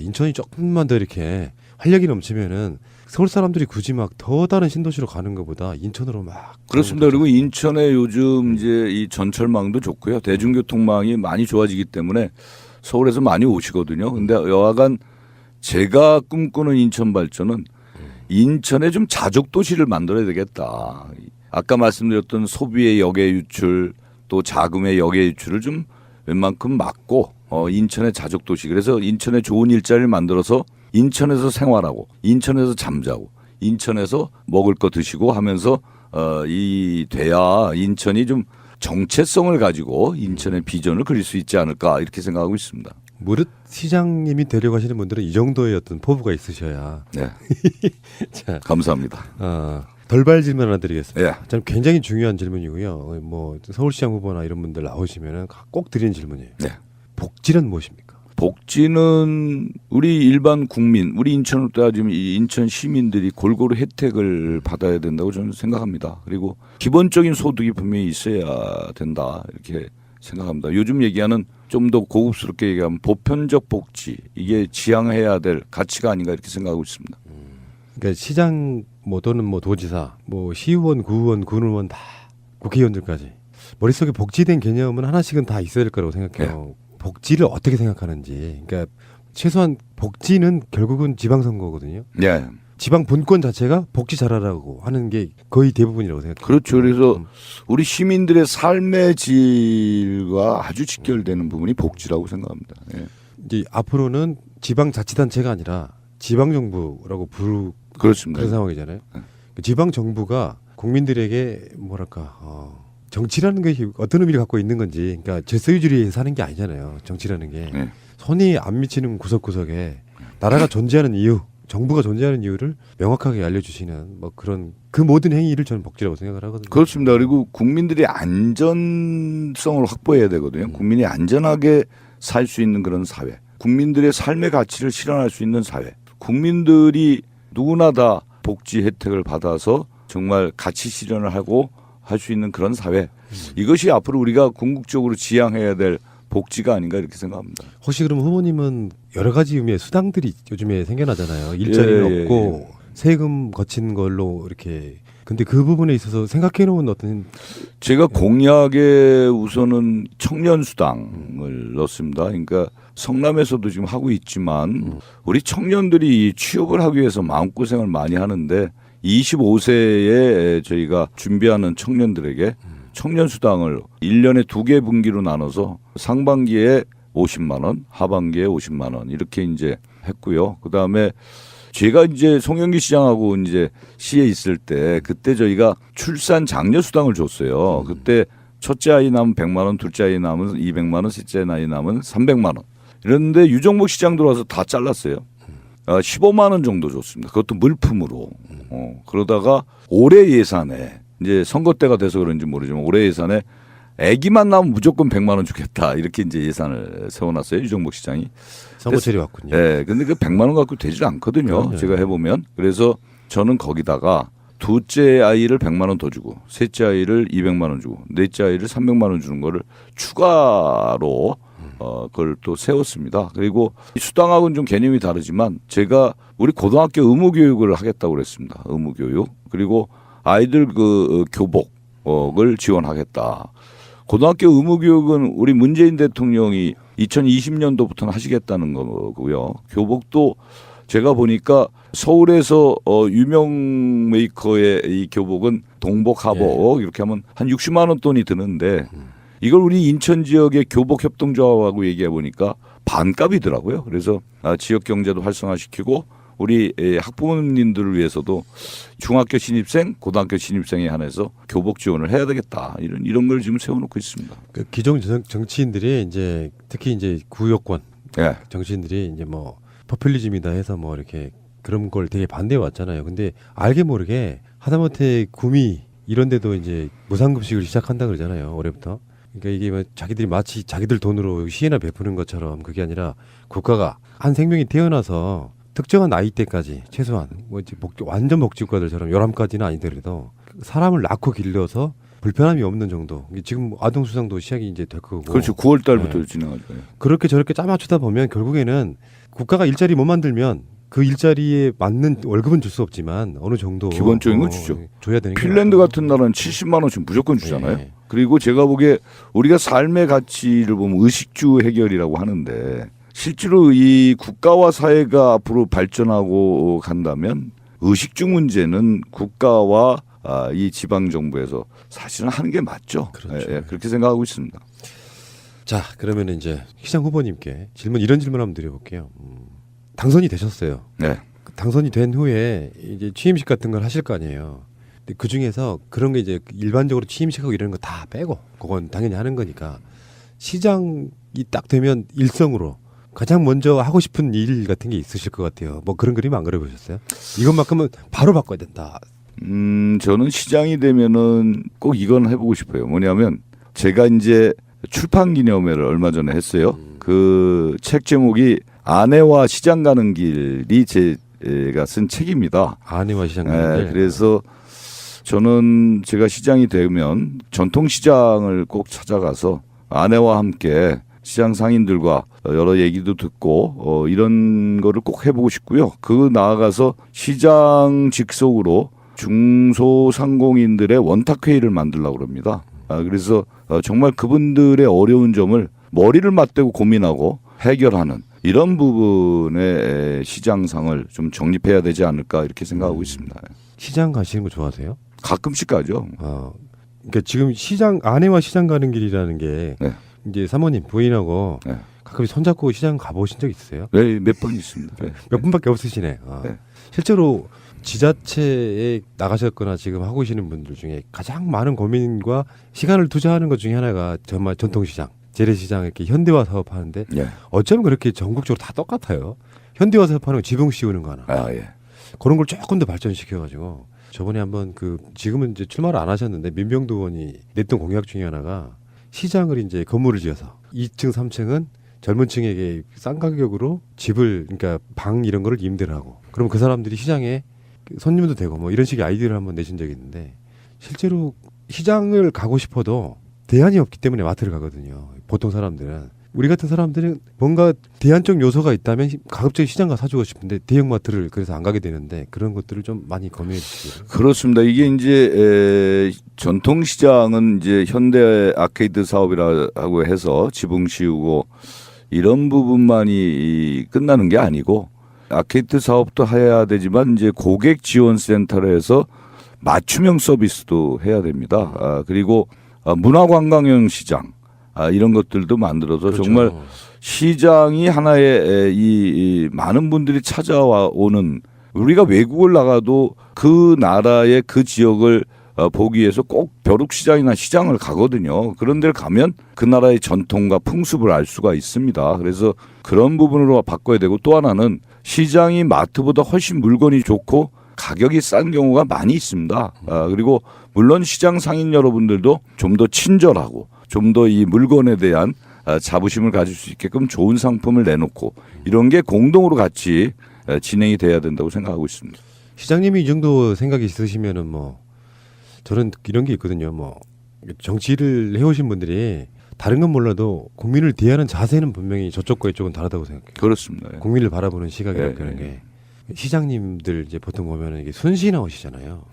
R: 인천이 조금만 더 이렇게 활력이 넘치면은 서울 사람들이 굳이 막 더 다른 신도시로 가는 것보다 인천으로 막
S: 그렇습니다. 그리고 인천에 요즘 이제 이 전철망도 좋고요. 대중교통망이 많이 좋아지기 때문에 서울에서 많이 오시거든요. 근데 여하간 제가 꿈꾸는 인천 발전은 인천에 좀 자족 도시를 만들어야 되겠다. 아까 말씀드렸던 소비의 역의 유출 또 자금의 역의 유출을 좀 웬만큼 막고 인천의 자족 도시. 그래서 인천에 좋은 일자리를 만들어서 인천에서 생활하고 인천에서 잠자고 인천에서 먹을 거 드시고 하면서 이 돼야 인천이 좀 정체성을 가지고 인천의 비전을 그릴 수 있지 않을까 이렇게 생각하고 있습니다.
R: 무릇 시장님이 데려가시는 분들은 이 정도의 어떤 포부가 있으셔야.
S: 네.
R: 자,
S: 감사합니다.
R: 돌발 질문 하나 드리겠습니다.
S: 예.
R: 참 굉장히 중요한 질문이고요. 뭐 서울시장 후보나 이런 분들 나오시면은 꼭 드리는 질문이에요.
S: 네.
R: 복지는 무엇입니까?
S: 복지는 우리 일반 국민, 우리 인천으로 따지면 이 인천 시민들이 골고루 혜택을 받아야 된다고 저는 생각합니다. 그리고 기본적인 소득이 분명히 있어야 된다 이렇게 생각합니다. 요즘 얘기하는 좀 더 고급스럽게 얘기하면 보편적 복지 이게 지향해야 될 가치가 아닌가 이렇게 생각하고 있습니다.
R: 그러니까 시장 뭐 또는 뭐 도지사, 뭐 시의원, 구의원, 군의원 다 국회의원들까지 머릿속에 복지된 개념은 하나씩은 다 있어야 될 거라고 생각해요. 복지를 어떻게 생각하는지. 그러니까 최소한 복지는 결국은 지방선거거든요.
S: 네.
R: 지방 본권 자체가 복지 잘하라고 하는 게 거의 대부분이라고 생각해요.
S: 그렇죠. 그래서 우리 시민들의 삶의 질과 아주 직결되는 부분이 복지라고 생각합니다. 예.
R: 이제 앞으로는 지방자치단체가 아니라 지방정부라고
S: 그렇습니다.
R: 그런 상황이잖아요. 지방정부가 국민들에게 뭐랄까 정치라는 것이 어떤 의미를 갖고 있는 건지, 그러니까 질서유지를 사는 게 아니잖아요. 정치라는 게 손이 안 미치는 구석구석에 나라가 존재하는 이유, 정부가 존재하는 이유를 명확하게 알려주시는 뭐 그런 그 모든 행위를 저는 복지라고 생각을 하거든요.
S: 그렇습니다. 그리고 국민들이 안전성을 확보해야 되거든요. 국민이 안전하게 살 수 있는 그런 사회, 국민들의 삶의 가치를 실현할 수 있는 사회, 국민들이 누구나 다 복지 혜택을 받아서 정말 가치 실현을 하고 할 수 있는 그런 사회, 이것이 앞으로 우리가 궁극적으로 지향해야 될 복지가 아닌가 이렇게 생각합니다.
R: 혹시 그럼 후보님은 여러 가지 의미의 수당들이 요즘에 생겨나잖아요. 일자리는 없고 세금 거친 걸로 이렇게. 근데 그 부분에 있어서 생각해 놓은 어떤
S: 제가 공약에 우선은 청년 수당을 넣습니다. 그러니까 성남에서도 지금 하고 있지만 우리 청년들이 취업을 하기 위해서 마음고생을 많이 하는데 25세에 저희가 준비하는 청년들에게 청년 수당을 1년에 2개 분기로 나눠서 상반기에 50만 원, 하반기에 50만 원 이렇게 이제 했고요. 그다음에 제가 이제 송영기 시장하고 이제 시에 있을 때 그때 저희가 출산 장려 수당을 줬어요. 그때 첫째 아이 낳으면 100만 원, 둘째 아이 낳으면 200만 원, 셋째 아이 낳으면 300만 원. 이랬는데 유정복 시장 들어와서 다 잘랐어요. 15만 원 정도 줬습니다. 그것도 물품으로. 그러다가 올해 예산에 이제 선거 때가 돼서 그런지 모르지만 올해 예산에 아기만 나오면 무조건 100만 원 주겠다 이렇게 이제 예산을 세워놨어요. 유정복 시장이.
R: 선거철이 왔군요.
S: 네, 근데 그 100만 원 갖고 되질 않거든요.
R: 그럼요.
S: 제가 해보면. 그래서 저는 거기다가 둘째 아이를 100만 원 더 주고 셋째 아이를 200만 원 주고 넷째 아이를 300만 원 주는 거를 추가로 그걸 또 세웠습니다. 그리고 수당하고는 좀 개념이 다르지만 제가 우리 고등학교 의무교육을 하겠다고 그랬습니다. 의무교육. 그리고 아이들 그 교복을 지원하겠다. 고등학교 의무교육은 우리 문재인 대통령이 2020년도부터는 하시겠다는 거고요. 교복도 제가 보니까 서울에서 유명 메이커의 이 교복은 동복, 하복 이렇게 하면 한 60만 원 돈이 드는데 이걸 우리 인천 지역의 교복 협동조합하고 얘기해 보니까 반값이더라고요. 그래서 지역 경제도 활성화시키고 우리 학부모님들을 위해서도 중학교 신입생, 고등학교 신입생에 한해서 교복 지원을 해야 되겠다. 이런 걸 지금 세워놓고 있습니다.
R: 그 기존 정치인들이 이제 특히 이제 구여권 정치인들이 이제 뭐 포퓰리즘이다 해서 뭐 이렇게 그런 걸 되게 반대해 왔잖아요. 근데 알게 모르게 하다못해 구미 이런 데도 이제 무상급식을 시작한다 그러잖아요. 올해부터. 그러니까 이게 뭐 자기들이 마치 자기들 돈으로 시혜나 베푸는 것처럼 그게 아니라 국가가 한 생명이 태어나서 특정한 나이 때까지 최소한 뭐 이제 완전 복지국가들처럼 11까지는 아니더라도 사람을 낳고 길러서 불편함이 없는 정도. 지금 아동 수당도 시작이 이제 될 거고.
S: 그렇죠. 9월 달부터 진행하죠.
R: 그렇게 저렇게 짜맞추다 보면 결국에는 국가가 일자리 못 만들면 그 일자리에 맞는 월급은 줄 수 없지만 어느 정도
S: 기본적인 건 주죠.
R: 줘야 되는 게
S: 핀란드 같은 나라는 70만 원씩 무조건 주잖아요.
R: 네.
S: 그리고 제가 보기에 우리가 삶의 가치를 보면 의식주 해결이라고 하는데 실제로 이 국가와 사회가 앞으로 발전하고 간다면 의식주 문제는 국가와 이 지방 정부에서 사실은 하는 게 맞죠.
R: 그렇죠.
S: 예, 그렇게 생각하고 있습니다.
R: 자, 그러면 이제 시장 후보님께 이런 질문 한번 드려볼게요. 당선이 되셨어요.
S: 네.
R: 당선이 된 후에 이제 취임식 같은 걸 하실 거 아니에요. 근데 그 중에서 그런 게 이제 일반적으로 취임식하고 이런 거 다 빼고 그건 당연히 하는 거니까 시장이 딱 되면 일성으로 가장 먼저 하고 싶은 일 같은 게 있으실 것 같아요. 뭐 그런 그림 안 그려보셨어요? 이것만큼은 바로 바꿔야 된다.
S: 저는 시장이 되면은 꼭 이건 해보고 싶어요. 뭐냐면 제가 이제 출판 기념회를 얼마 전에 했어요. 그 책 제목이 아내와 시장 가는 길이 제가 쓴 책입니다.
R: 아내와 시장 가는 길.
S: 그래서 저는 제가 시장이 되면 전통시장을 꼭 찾아가서 아내와 함께 시장 상인들과 여러 얘기도 듣고 이런 거를 꼭 해보고 싶고요. 그 나아가서 시장 직속으로 중소상공인들의 원탁회의를 만들려고 합니다. 그래서 정말 그분들의 어려운 점을 머리를 맞대고 고민하고 해결하는 이런 부분의 시장상을 좀 정립해야 되지 않을까 이렇게 생각하고 있습니다.
R: 시장 가시는 거 좋아하세요?
S: 가끔씩 가죠.
R: 그러니까 지금 아내와 시장 가는 길이라는 게
S: 네.
R: 이제 사모님 부인하고
S: 네.
R: 가끔 손잡고 시장 가보신 적 있으세요?
S: 네, 몇 번 있습니다. 네.
R: 몇 분밖에 없으시네.
S: 네.
R: 실제로 지자체에 나가셨거나 지금 하고 계시는 분들 중에 가장 많은 고민과 시간을 투자하는 것 중에 하나가 정말 전통시장, 재래시장 이렇게 현대화 사업하는데 어쩌면 그렇게 전국적으로 다 똑같아요. 현대화 사업하는 거 지붕 씌우는 거 하나. 그런 걸 조금 더 발전시켜가지고 저번에 한번 지금은 이제 출마를 안 하셨는데 민병두 의원이 냈던 공약 중에 하나가 시장을 이제 건물을 지어서 2층, 3층은 젊은 층에게 싼 가격으로 집을 그러니까 방 이런 거를 임대를 하고 그럼 그 사람들이 시장에 손님도 되고 뭐 이런 식의 아이디어를 한번 내신 적이 있는데 실제로 시장을 가고 싶어도 대안이 없기 때문에 마트를 가거든요. 보통 사람들은. 우리 같은 사람들은 뭔가 대안적 요소가 있다면 가급적이 시장 가 사주고 싶은데 대형마트를 그래서 안 가게 되는데 그런 것들을 좀 많이 고민해 주시고요.
S: 그렇습니다. 이게 이제 전통시장은 이제 현대 아케이드 사업이라고 해서 지붕 씌우고 이런 부분만이 끝나는 게 아니고 아케이드 사업도 해야 되지만 이제 고객 지원 센터를 해서 맞춤형 서비스도 해야 됩니다. 그리고 문화관광형 시장 이런 것들도 만들어서
R: 그렇죠.
S: 정말 시장이 하나의 이 많은 분들이 찾아오는 우리가 외국을 나가도 그 나라의 그 지역을 보기 위해서 꼭 벼룩시장이나 시장을 가거든요. 그런 데를 가면 그 나라의 전통과 풍습을 알 수가 있습니다. 그래서 그런 부분으로 바꿔야 되고 또 하나는 시장이 마트보다 훨씬 물건이 좋고 가격이 싼 경우가 많이 있습니다. 그리고 물론 시장 상인 여러분들도 좀 더 친절하고 좀 더 이 물건에 대한 자부심을 가질 수 있게끔 좋은 상품을 내놓고 이런 게 공동으로 같이 진행이 돼야 된다고 생각하고 있습니다.
R: 시장님이 이 정도 생각이 있으시면은 뭐 저는 이런 게 있거든요. 뭐 정치를 해오신 분들이 다른 건 몰라도 국민을 대하는 자세는 분명히 저쪽과 이쪽은 다르다고 생각해요.
S: 그렇습니다.
R: 국민을 바라보는 시각이라는 게 시장님들 이제 보통 보면은 이게 순신하시잖아요.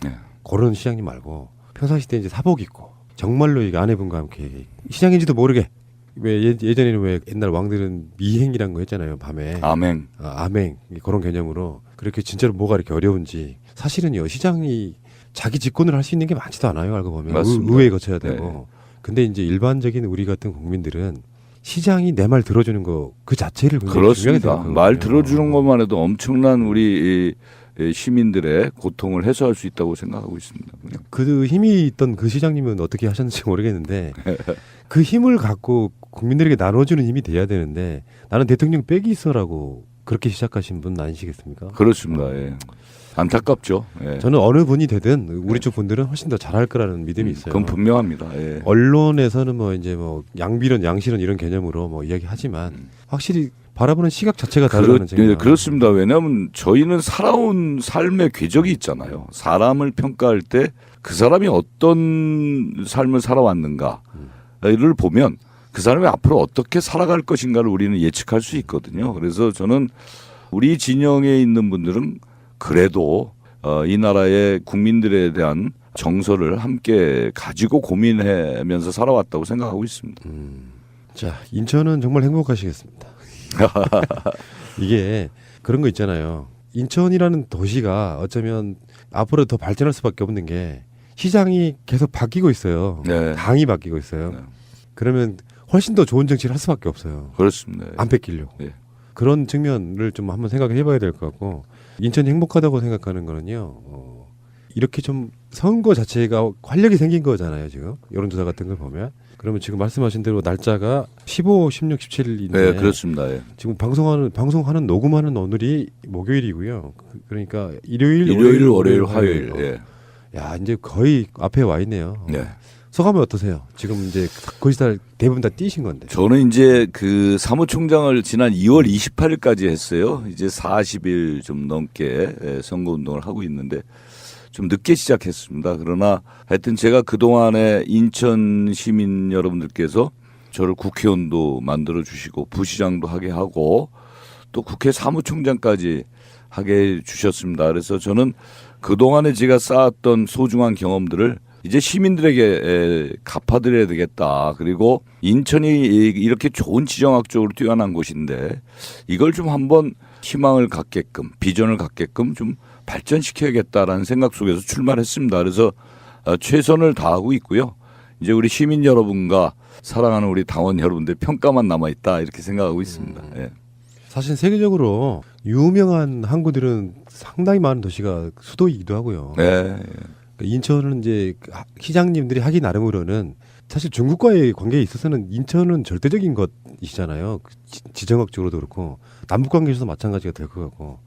R: 그런 시장님 말고 평상시 때 이제 사복 입고 정말로 이게 아내분과 함께 시장인지도 모르게 왜 예전에는 왜 옛날 왕들은 미행이란 거 했잖아요. 밤에
S: 암행
R: 암행 그런 개념으로 그렇게 진짜로 뭐가 이렇게 어려운지 사실은요 시장이 자기 직권을 할 수 있는 게 많지도 않아요. 알고 보면 의회에 거쳐야 되고 근데 이제 일반적인 우리 같은 국민들은 시장이 내 말 들어주는 거 그 자체를 굉장히 중요하게 생각하거든요.
S: 말 들어주는 것만 해도 엄청난 우리 시민들의 고통을 해소할 수 있다고 생각하고 있습니다.
R: 그 힘이 있던 그 시장님은 어떻게 하셨는지 모르겠는데 그 힘을 갖고 국민들에게 나눠주는 힘이 돼야 되는데 나는 대통령 빽이 있어라고 그렇게 시작하신 분 아니시겠습니까?
S: 그렇습니다. 예. 안타깝죠. 예.
R: 저는 어느 분이 되든 우리 쪽 분들은 훨씬 더 잘할 거라는 믿음이 있어요.
S: 그건 분명합니다. 예.
R: 언론에서는 뭐 이제 뭐 양비론 양실론 이런 개념으로 뭐 이야기하지만 확실히 바라보는 시각 자체가 다르다는 생각.
S: 그렇습니다. 왜냐하면 저희는 살아온 삶의 궤적이 있잖아요. 사람을 평가할 때 그 사람이 어떤 삶을 살아왔는가를 보면 그 사람이 앞으로 어떻게 살아갈 것인가를 우리는 예측할 수 있거든요. 그래서 저는 우리 진영에 있는 분들은 그래도 이 나라의 국민들에 대한 정서를 함께 가지고 고민하면서 살아왔다고 생각하고 있습니다.
R: 자, 인천은 정말 행복하시겠습니다. 이게 그런 거 있잖아요. 인천이라는 도시가 어쩌면 앞으로 더 발전할 수밖에 없는 게 시장이 계속 바뀌고 있어요.
S: 네.
R: 당이 바뀌고 있어요.
S: 네.
R: 그러면 훨씬 더 좋은 정치를 할 수밖에 없어요.
S: 그렇습니다.
R: 안 뺏기려고.
S: 네.
R: 그런 측면을 좀 한번 생각해 봐야 될 것 같고, 인천이 행복하다고 생각하는 거는요. 이렇게 좀 선거 자체가 활력이 생긴 거잖아요. 지금 여론조사 같은 걸 보면. 그러면 지금 말씀하신 대로 날짜가 15, 16, 17일인데
S: 네, 그렇습니다. 예.
R: 지금 방송하는 녹음하는 오늘이 목요일이고요. 그러니까 일요일,
S: 월요일, 화요일. 예.
R: 야, 이제 거의 앞에 와 있네요.
S: 네.
R: 소감이 어떠세요? 지금 이제 거의 다 대부분 다 뛰신 건데.
S: 저는 이제 그 사무총장을 지난 2월 28일까지 했어요. 이제 40일 좀 넘게 선거 운동을 하고 있는데 좀 늦게 시작했습니다. 그러나 하여튼 제가 그동안에 인천 시민 여러분들께서 저를 국회의원도 만들어 주시고 부시장도 하게 하고 또 국회 사무총장까지 하게 해 주셨습니다. 그래서 저는 그동안에 제가 쌓았던 소중한 경험들을 이제 시민들에게 갚아드려야 되겠다. 그리고 인천이 이렇게 좋은 지정학적으로 뛰어난 곳인데 이걸 좀 한번 희망을 갖게끔 비전을 갖게끔 좀 발전시켜야겠다라는 생각 속에서 출마했습니다. 그래서 최선을 다하고 있고요. 이제 우리 시민 여러분과 사랑하는 우리 당원 여러분들 평가만 남아있다 이렇게 생각하고 있습니다. 예.
R: 사실 세계적으로 유명한 항구들은 상당히 많은 도시가 수도이기도 하고요.
S: 네.
R: 인천은 이제 시장님들이 하기 나름으로는 사실 중국과의 관계에 있어서는 인천은 절대적인 것이잖아요. 지정학적으로도 그렇고 남북 관계에서도 마찬가지가 될 것 같고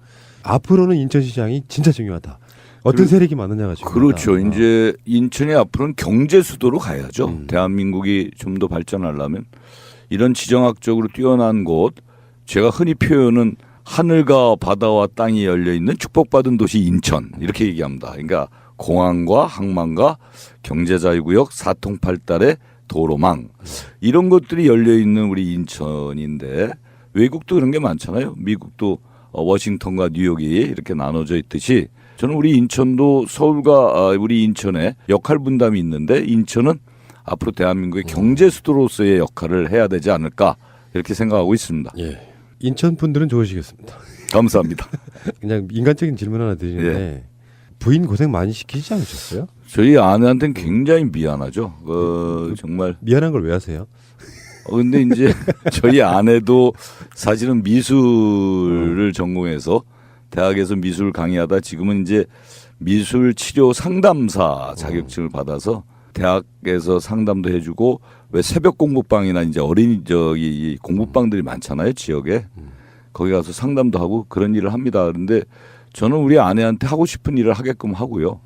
R: 앞으로는 인천시장이 진짜 중요하다. 어떤 세력이 많느냐가 중요하다.
S: 그렇죠. 이제 인천이 앞으로는 경제 수도로 가야죠. 대한민국이 좀 더 발전하려면 이런 지정학적으로 뛰어난 곳 제가 흔히 표현은 하늘과 바다와 땅이 열려 있는 축복받은 도시 인천 이렇게 얘기합니다. 그러니까 공항과 항만과 경제자유구역 사통팔달의 도로망 이런 것들이 열려 있는 우리 인천인데 외국도 그런 게 많잖아요. 미국도 워싱턴과 뉴욕이 이렇게 나눠져 있듯이 저는 우리 인천도 서울과 우리 인천에 역할 분담이 있는데 인천은 앞으로 대한민국의 경제 수도로서의 역할을 해야 되지 않을까 이렇게 생각하고 있습니다.
R: 예. 인천 분들은 좋으시겠습니다.
S: 감사합니다.
R: 그냥 인간적인 질문 하나 드리는데
S: 예.
R: 부인 고생 많이 시키지 않으셨어요?
S: 저희 아내한테는 굉장히 미안하죠. 정말
R: 미안한 걸 왜 하세요?
S: 근데 이제 저희 아내도 사실은 미술을 전공해서 대학에서 미술 강의하다 지금은 이제 미술 치료 상담사 자격증을 받아서 대학에서 상담도 해주고 왜 새벽 공부방이나 이제 어린이 저기 공부방들이 많잖아요 지역에 거기 가서 상담도 하고 그런 일을 합니다. 그런데 저는 우리 아내한테 하고 싶은 일을 하게끔 하고요.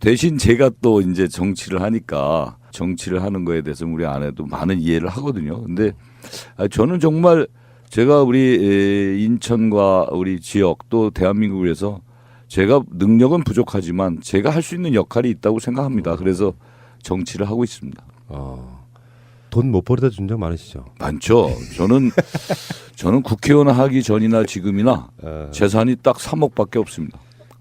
S: 대신 제가 또 이제 정치를 하니까 정치를 하는 거에 대해서 우리 아내도 많은 이해를 하거든요. 근데 저는 정말 제가 우리 인천과 우리 지역 또 대한민국을 위해서 제가 능력은 부족하지만 제가 할 수 있는 역할이 있다고 생각합니다. 그래서 정치를 하고 있습니다.
R: 돈 못 벌어다 준 적 많으시죠?
S: 많죠. 저는 국회의원 하기 전이나 지금이나 재산이 딱 3억밖에 없습니다.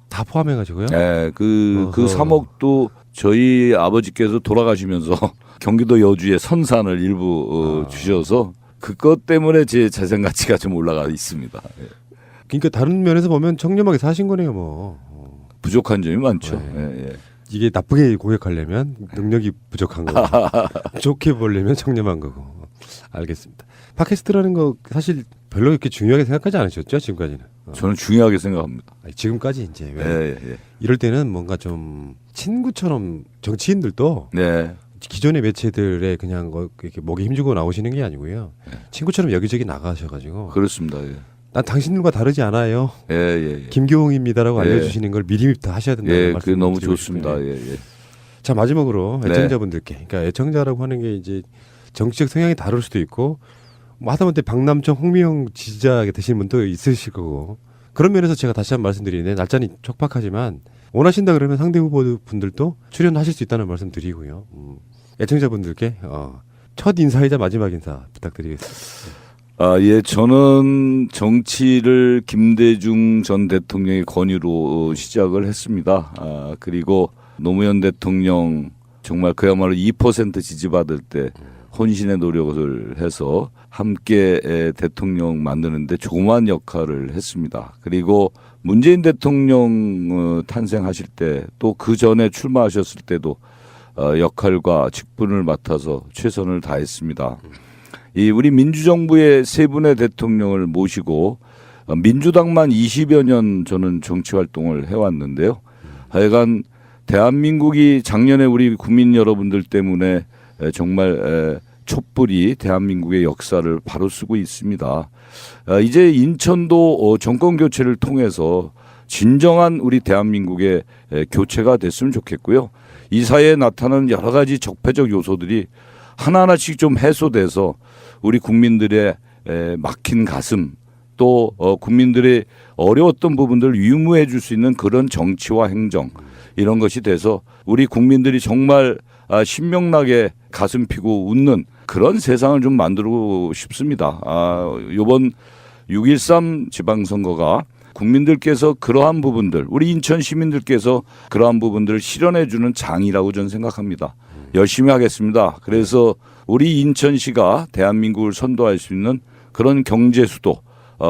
R: 다 포함해가지고요?
S: 네, 그 3억도 저희 아버지께서 돌아가시면서 경기도 여주에 선산을 일부 주셔서 그것 때문에 제 재산 가치가 좀 올라가 있습니다.
R: 그러니까 다른 면에서 보면 청렴하게 사신 거네요, 뭐.
S: 부족한 점이 많죠.
R: 네.
S: 예.
R: 이게 나쁘게 공격하려면 능력이 부족한 거고 좋게 보려면 청렴한 거고. 알겠습니다. 팟캐스트라는 거 사실 별로 이렇게 중요하게 생각하지 않으셨죠, 지금까지는?
S: 저는 중요하게 생각합니다.
R: 지금까지 이제 왜
S: 예.
R: 이럴 때는 뭔가 좀 친구처럼 정치인들도
S: 네.
R: 기존의 매체들에 그냥 이렇게 목에 힘주고 나오시는 게 아니고요. 친구처럼 여기저기 나가셔가지고.
S: 그렇습니다. 예.
R: 난 당신들과 다르지 않아요.
S: 예.
R: 김교웅입니다라고 알려주시는 걸 미리부터 하셔야 된다는 말씀.
S: 너무 좋습니다. 예.
R: 자, 마지막으로 애청자분들께, 그러니까 애청자라고 하는 게 이제 정치적 성향이 다를 수도 있고, 뭐 하다못해 박남청, 홍미영 지지자 되시는 분도 있으실 거고, 그런 면에서 제가 다시 한번 말씀드리는데 날짜는 촉박하지만 원하신다 그러면 상대 후보분들도 출연하실 수 있다는 말씀 드리고요. 애청자분들께 첫 인사이자 마지막 인사 부탁드리겠습니다.
S: 예, 저는 정치를 김대중 전 대통령의 권유로 시작을 했습니다. 그리고 노무현 대통령 정말 그야말로 2% 지지받을 때 혼신의 노력을 해서 함께 대통령 만드는데 조그마한 역할을 했습니다. 그리고 문재인 대통령 탄생하실 때 또 그 전에 출마하셨을 때도 역할과 직분을 맡아서 최선을 다했습니다. 이 우리 민주정부의 세 분의 대통령을 모시고 민주당만 20여 년 저는 정치 활동을 해왔는데요. 하여간 대한민국이 작년에 우리 국민 여러분들 때문에 정말 촛불이 대한민국의 역사를 바로 쓰고 있습니다. 이제 인천도 정권 교체를 통해서 진정한 우리 대한민국의 교체가 됐으면 좋겠고요. 이 사회에 나타나는 여러 가지 적폐적 요소들이 하나하나씩 좀 해소돼서 우리 국민들의 막힌 가슴 또 국민들의 어려웠던 부분들을 유무해 줄 수 있는 그런 정치와 행정 이런 것이 돼서 우리 국민들이 정말 신명나게 가슴 피고 웃는 그런 세상을 좀 만들고 싶습니다. 이번 6.13 지방선거가 국민들께서 그러한 부분들, 우리 인천 시민들께서 그러한 부분들을 실현해 주는 장이라고 저는 생각합니다. 열심히 하겠습니다. 그래서 우리 인천시가 대한민국을 선도할 수 있는 그런 경제 수도,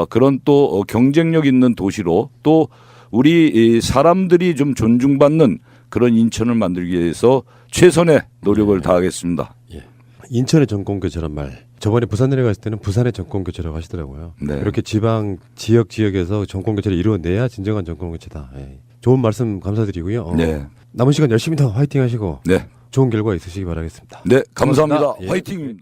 S: 그런 또 경쟁력 있는 도시로 또 우리 사람들이 좀 존중받는 그런 인천을 만들기 위해서 최선의 노력을 다하겠습니다.
R: 예. 인천의 정권교체란 말. 저번에 부산 내려갔을 때는 부산의 정권교체라고 하시더라고요.
S: 네.
R: 이렇게 지역에서 정권교체를 이루어내야 진정한 정권교체다. 예. 좋은 말씀 감사드리고요.
S: 네.
R: 남은 시간 열심히 더 화이팅 하시고
S: 네.
R: 좋은 결과 있으시기 바라겠습니다.
S: 네, 감사합니다.
R: 예.
S: 화이팅입니다.